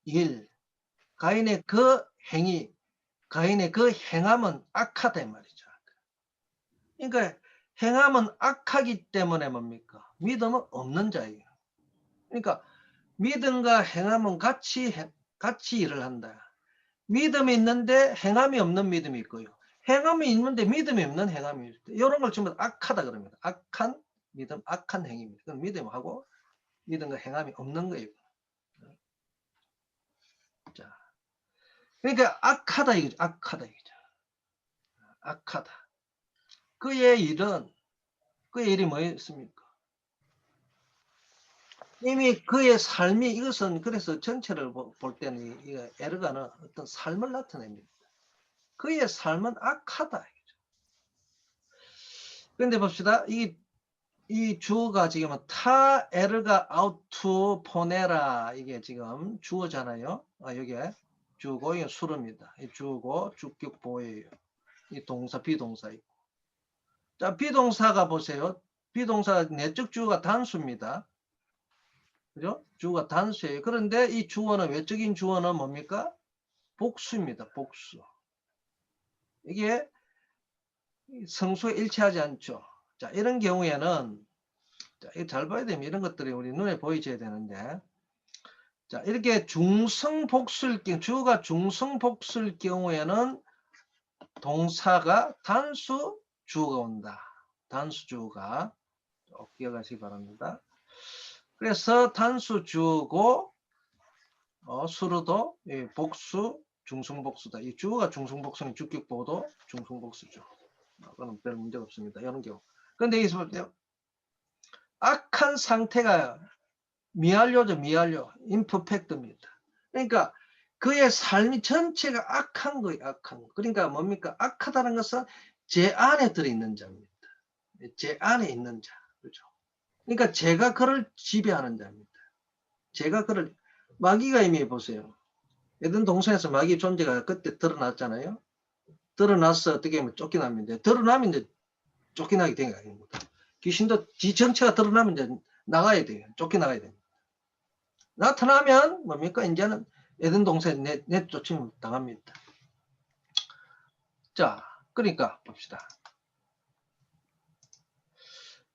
일, 가인의 그 행위, 가인의 그 행함은 악하다 이 말이죠. 그러니까 행함은 악하기 때문에 뭡니까? 믿음은 없는 자예요. 그러니까 믿음과 행함은 같이 일을 한다. 믿음이 있는데 행함이 없는 믿음이 있고요. 행함이 있는데 믿음이 없는 행함이 있다. 이런 걸 전부 악하다 그럽니다. 악한 믿음, 악한 행위입니다. 그건 믿음하고 믿음과 행함이 없는 거예요. 자, 그러니까 악하다 이거죠. 악하다 이거죠. 악하다. 그의 일이 뭐였습니까? 이미 그의 삶이 이것은 그래서 전체를 볼 때는 이 에르가는 어떤 삶을 나타냅니다. 그의 삶은 악하다. 그런데 봅시다. 이 주어가 지금 타 에르가 아우투 포네라 이게 지금 주어잖아요. 여기에 주고 이게 수르입니다. 이 주고 주격 보예요. 이 동사 비동사 있고. 자, 비동사가 보세요. 비동사 내적 주어가 단수입니다. 그죠? 주어가 단수예요. 그런데 이 주어는 외적인 주어는 뭡니까? 복수입니다. 복수. 이게 성수에 일치하지 않죠. 자, 이런 경우에는 자, 이거 잘 봐야 되면 이런 것들이 우리 눈에 보이셔야 되는데 자, 이렇게 중성복수일 경우 주어가 중성복수일 경우에는 동사가 단수 주어가 온다. 단수 주어가 꼭 기억하시기 바랍니다. 그래서 단수 주어고 수로도 복수 중성복수다. 이 주어가 중성복수는 주격보도 중성복수죠. 그건 별 문제가 없습니다. 이런 경우. 그런데 여기서 볼게요. 악한 상태가 미완료죠. 미완료. 임퍼펙트입니다. 그러니까 그의 삶이 전체가 악한 거예요. 악한 거. 그러니까 뭡니까? 악하다는 것은 제 안에 들어있는 자입니다. 제 안에 있는 자. 그렇죠. 그러니까 제가 그를 지배하는 자입니다. 제가 그를 마귀가 이미 보세요. 에덴 동산에서 마귀 존재가 그때 드러났잖아요. 드러나서 어떻게 하면 쫓겨납니다. 드러나면 이제 쫓겨나게 된 거 아닙니다. 귀신도 지 정체가 드러나면 이제 나가야 돼요. 쫓겨나가야 됩니다. 나타나면 뭡니까? 이제는 에덴 동산에 내쫓임 당합니다. 자, 그러니까 봅시다.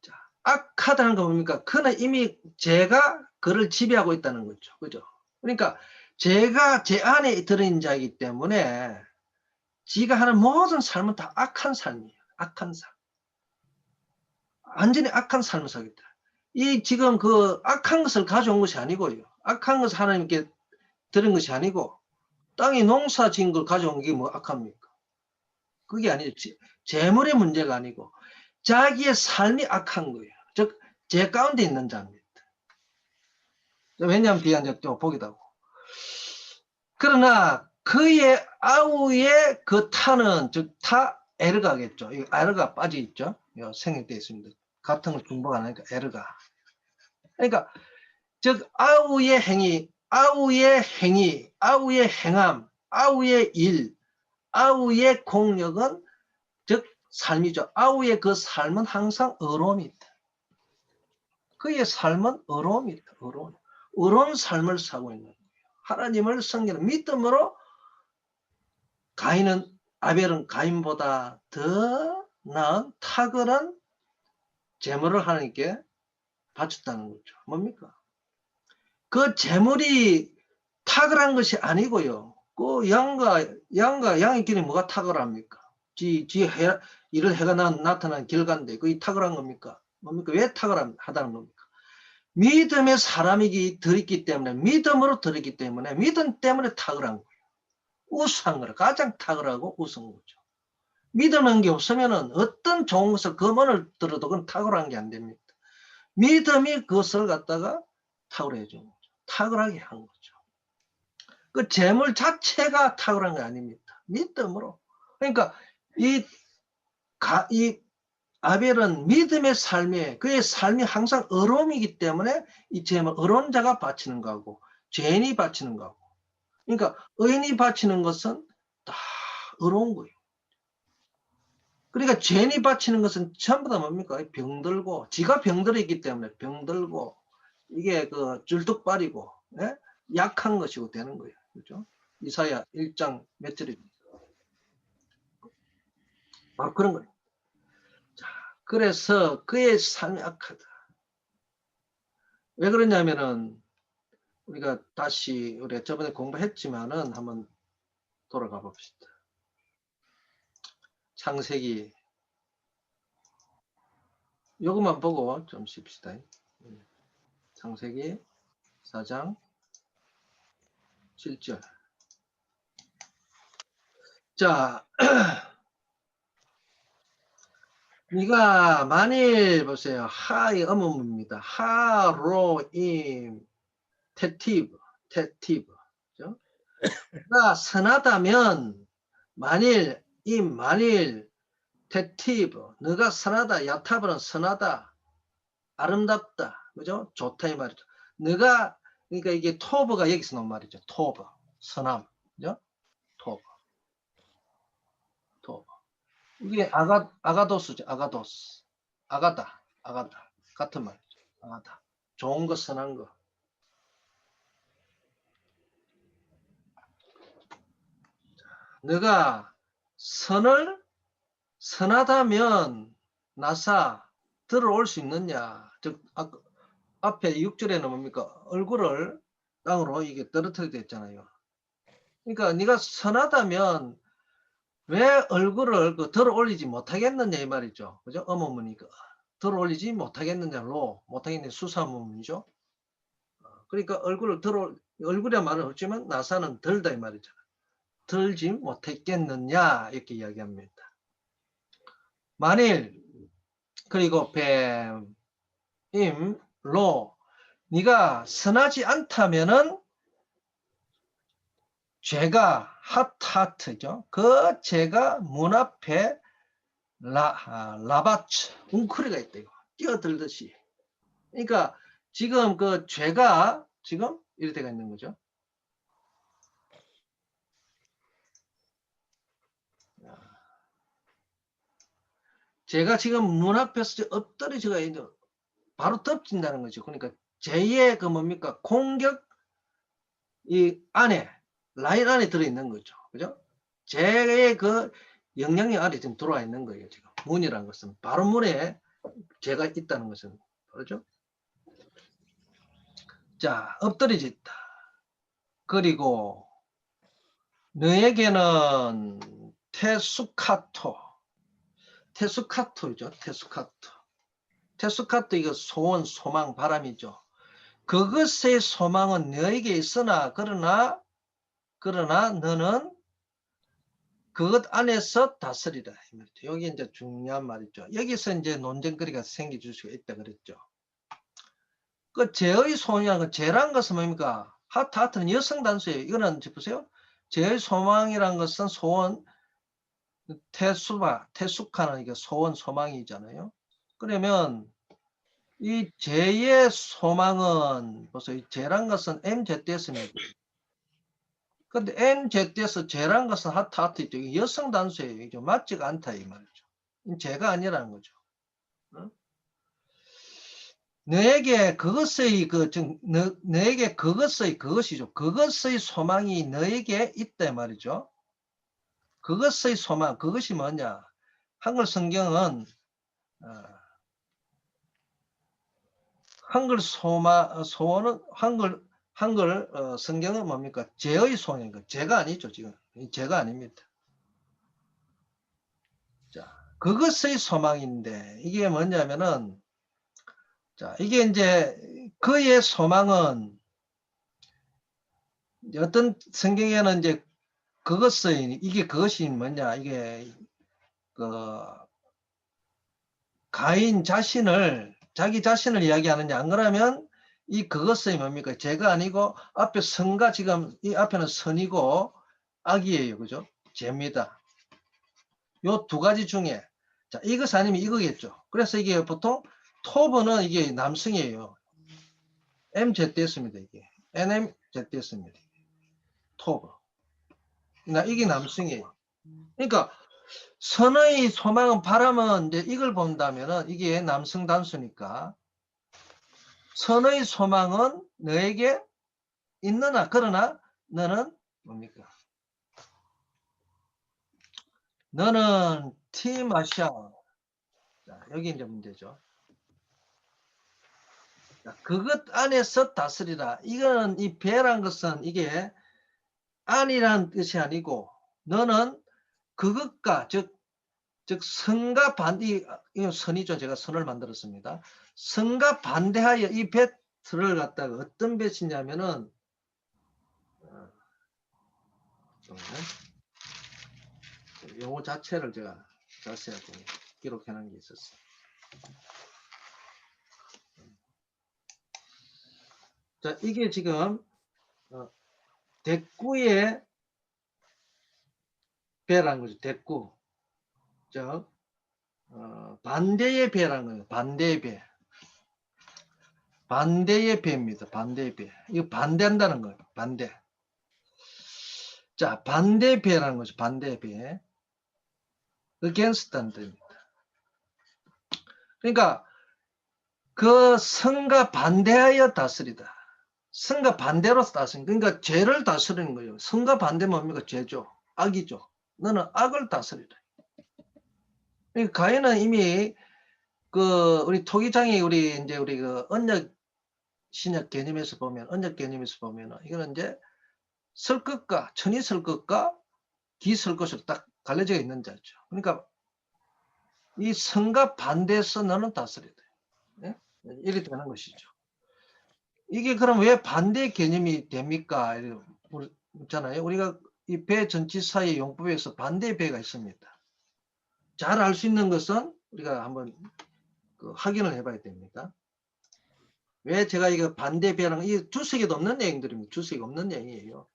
자, 악하다는 거 뭡니까? 그는 이미 제가 그를 지배하고 있다는 거죠. 그죠? 그러니까 제가 제 안에 들어있는 자이기 때문에 지가 하는 모든 삶은 다 악한 삶이에요. 악한 삶. 완전히 악한 삶을 살겠다. 이 지금 그 악한 것을 가져온 것이 아니고요. 악한 것을 하나님께 드린 것이 아니고 땅에 농사 지은 걸 가져온 게 뭐 악합니까? 그게 아니죠. 재물의 문제가 아니고 자기의 삶이 악한 거예요. 즉, 제 가운데 있는 자입니다. 왜냐하면 뒤에 이제 또 보기도 하고. 그러나 그의 아우의 그 타는 즉 타 에르가겠죠. 이 에르가 빠져 있죠. 생략되어 있습니다. 같은 걸 중복 안 하니까 에르가. 그러니까 즉 아우의 행위, 아우의 행함, 아우의 일, 아우의 공력은 즉 삶이죠. 아우의 그 삶은 항상 의로움이다. 그의 삶은 의로움이다. 의로운 삶을 사고 있는 거예요. 하나님을 섬기는 믿음으로 아벨은 가인보다 더 나은 탁월한 제물을 하나님께 바쳤다는 거죠. 뭡니까? 그 제물이 탁월한 것이 아니고요. 그 양의 길이 뭐가 탁월합니까? 이를 해가 나타난 결과인데 그게 탁월한 겁니까? 뭡니까? 왜 탁월하다는 겁니까? 믿음의 사람이 들었기 때문에 믿음으로 들었기 때문에 믿음 때문에 탁월한 거예요. 우수한 거라. 가장 탁월하고 우수한 거죠. 믿음은 게 없으면 어떤 좋은 것을 검언을 들어도 그건 탁월한 게 안 됩니다. 믿음이 그것을 갖다가 탁월해 주는 거죠. 탁월하게 한 거죠. 그 재물 자체가 탁월한 게 아닙니다. 믿음으로. 그러니까 이 아벨은 믿음의 삶에 그의 삶이 항상 의로움이기 때문에 이 재물 의로운 자가 바치는 거고 죄인이 바치는 거고. 그러니까 의인이 바치는 것은 다 의로운 거예요. 그러니까 죄인이 바치는 것은 전부 다 뭡니까? 병들고 지가 병들어 있기 때문에 병들고 이게 그 줄뚝발이고 예? 약한 것이고 되는 거예요. 그렇죠? 이사야 1장 몇 절입니다. 바로 그런 거예요. 자, 그래서 그의 삶이 악하다. 왜 그러냐면은 우리가 다시 우리 저번에 공부했지만은 한번 돌아가 봅시다. 창세기 요것만 보고 좀 쉽시다. 창세기 4장 7절. 자, 네가 만일 보세요. 하의 어머입니다. 하로임 테티브. 그죠? 가 선하다면 만일 테티브 너가 선하다. 야타브는 선하다. 아름답다. 그죠? 좋다 이 말이죠. 너가 그러니까 이게 토브가 여기서 나온 말이죠. 토브. 선함. 그죠? 토브. 이게 아가도스죠. 아가도스. 아가다. 같은 말이죠. 아가다. 좋은 거, 선한 거. 너가 선하다면 나사 들어올 수 있느냐. 즉 앞에 6절에는 뭡니까? 얼굴을 땅으로 이게 떨어뜨리게 됐잖아요. 그러니까 네가 선하다면 왜 얼굴을 들어 올리지 못하겠느냐 이 말이죠. 그죠? 어머니까 들어 올리지 못하겠느냐로 못하겠는 수사문이죠. 그러니까 얼굴에 말은 없지만 나사는 덜다 이 말이죠. 들지 못했겠느냐 이렇게 이야기합니다. 만일 그리고 로 네가 선하지 않다면은 죄가 하트죠. 그 죄가 문 앞에 라바츠 웅크리가 있다 이거 뛰어들듯이. 그러니까 지금 그 죄가 지금 이렇게 되어 있는 거죠. 죄가 지금 문 앞에서 엎드려져가 있는 바로 덮친다는 거죠. 그러니까 죄의 그 뭡니까 공격 이 안에 라인 안에 들어 있는 거죠. 그죠? 죄의 그 영향력 안에 지금 들어와 있는 거예요. 지금 문이라는 것은 바로 문에 죄가 있다는 것은 그렇죠? 자, 엎드려져 있다. 그리고 너에게는 테수카토죠. 테수카토 이거 소원, 소망, 바람이죠. 그것의 소망은 너에게 있으나 그러나 너는 그것 안에서 다스리라. 여기 이제 중요한 말이죠. 여기서 이제 논쟁거리가 생겨질 수가 있다 그랬죠. 그 죄의 소망이라는 죄란 것은 뭡니까? 하트는 여성 단수예요. 이거는 보세요. 죄의 소망이란 것은 소원, 테수카는 이게 소원, 소망이잖아요. 그러면 이 죄의 소망은 보세요. 죄란 것은 MZS입니다. 근데 MZ에서 죄란 것은 하트 있죠. 여성 단수예요. 이게 맞지가 않다 이 말이죠. 죄가 아니라는 거죠. 너에게 그것의 너에게 그것이죠. 그것의 소망이 너에게 있다 말이죠. 그것의 소망, 그것이 뭐냐? 한글 성경은 한글 소원은 한글 성경은 뭡니까? 죄의 소원인 죄가 아니죠 지금. 죄가 아닙니다. 자, 그것의 소망인데 이게 뭐냐면은 자, 이게 이제 그의 소망은 어떤 성경에는 이제 그것이 뭐냐 이게 그 가인 자기 자신을 이야기하느냐 안 그러면 이 그것이 뭡니까? 제가 아니고 앞에 선과 지금 이 앞에는 선이고 악이에요. 그죠? 죄입니다. 요 두 가지 중에 자, 이것 아니면 이거겠죠. 그래서 이게 보통 토브는 이게 남성이에요. MZ였습니다. 이게 NMZ였습니다. 토브. 나 이게 남성이에요. 그러니까 선의 소망은 바람은 이제 이걸 본다면은 이게 남성 단수니까 선의 소망은 너에게 있느나 그러나 너는 뭡니까? 너는 티마샤. 자, 여기 이제 문제죠. 자, 그것 안에서 다스리라. 이거는 이 배란 것은 이게 안이라는 뜻이 아니고 너는 그것과 즉 선과 반대 이거 선이죠. 제가 선을 만들었습니다. 선과 반대하여 이 배틀을 갖다가 어떤 배치냐면은 용어 자체를 제가 자세하게 기록해 놓은 게 있었어요. 자, 이게 지금 대꾸의 배라는 거죠. 대꾸. 즉 반대의 배라는 거예요. 반대의 배. 반대의 배입니다. 반대의 배. 이거 반대한다는 거예요. 반대. 자, 반대 배라는 거죠. 반대 배. against라는 뜻입니다. 그러니까 그 성과 반대하여 다스리다. 성과 반대로 다스리는. 그러니까 죄를 다스리는 거예요. 성과 반대 뭡니까? 죄죠. 악이죠. 너는 악을 다스리라. 그러니까 가인은 이미 그 우리 토기장이 우리 이제 우리 그 언약 신약 개념에서 보면 언약 개념에서 보면 이거는 이제 설 것과 천이 설 것과 기 설 것으로 딱 갈려져 있는 자죠. 그러니까 이 성과 반대해서 너는 다스려야 돼. 예? 이렇게 되는 것이죠. 이게 그럼 왜 반대 개념이 됩니까? 있잖아요. 우리가 이 배 전치사의 용법에서 반대 배가 있습니다. 잘 알 수 있는 것은 우리가 한번 그 확인을 해봐야 됩니다. 왜 제가 이거 반대 배라는 이 주석에도 없는 내용들입니다. 주석이 없는 내용이에요.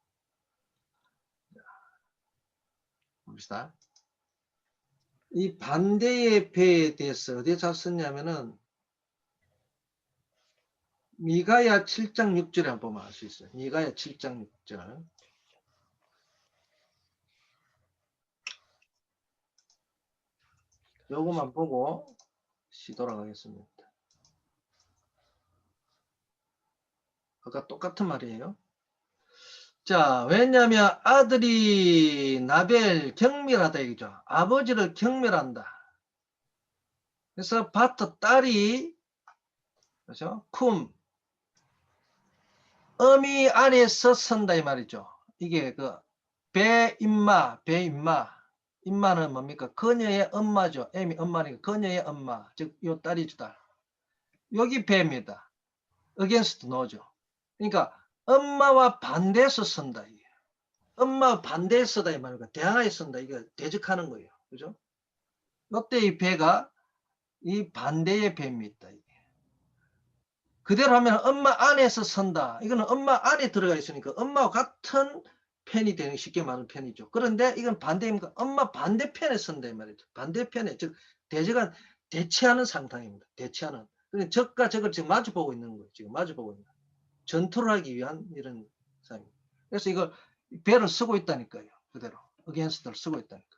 봅시다. 이 반대의 배에 대해서 어디에 썼냐면은 미가야 7장 6절에 한번 보면 알 수 있어요. 미가야 7장 6절. 요것만 보고 시도록 하겠습니다. 아까 똑같은 말이에요. 자, 왜냐하면 아들이 나벨 경멸하다 이거죠. 아버지를 경멸한다. 그래서 바트 딸이 그렇죠? 쿰 어미 안에서 선다 이 말이죠. 이게 그 배임마 임마는 뭡니까? 그녀의 엄마죠. 애미 엄마니까 그녀의 엄마. 즉 요 딸이죠. 딸. 여기 배입니다. against no죠. 그러니까 엄마와 반대해서 선다. 이게. 엄마와 반대해서 다 이 말이니까 대항하에 선다. 이거 대적하는 거예요. 그죠? 이때 이 배가 이 반대의 배입니다. 이게. 그대로 하면 엄마 안에서 선다. 이거는 엄마 안에 들어가 있으니까 엄마와 같은 편이 되는 쉽게 말하는 편이죠. 그런데 이건 반대입니까? 엄마 반대편에 선다 이 말이죠. 반대편에 즉 대적한 대치하는 상황입니다. 대치하는. 그러니까 적과 적을 지금 마주보고 있는 거예요. 지금 마주보고 있는 거예요. 전투를 하기 위한 이런 상황입니다. 그래서 이걸 배를 쓰고 있다니까요. 그대로 against를 쓰고 있다니까.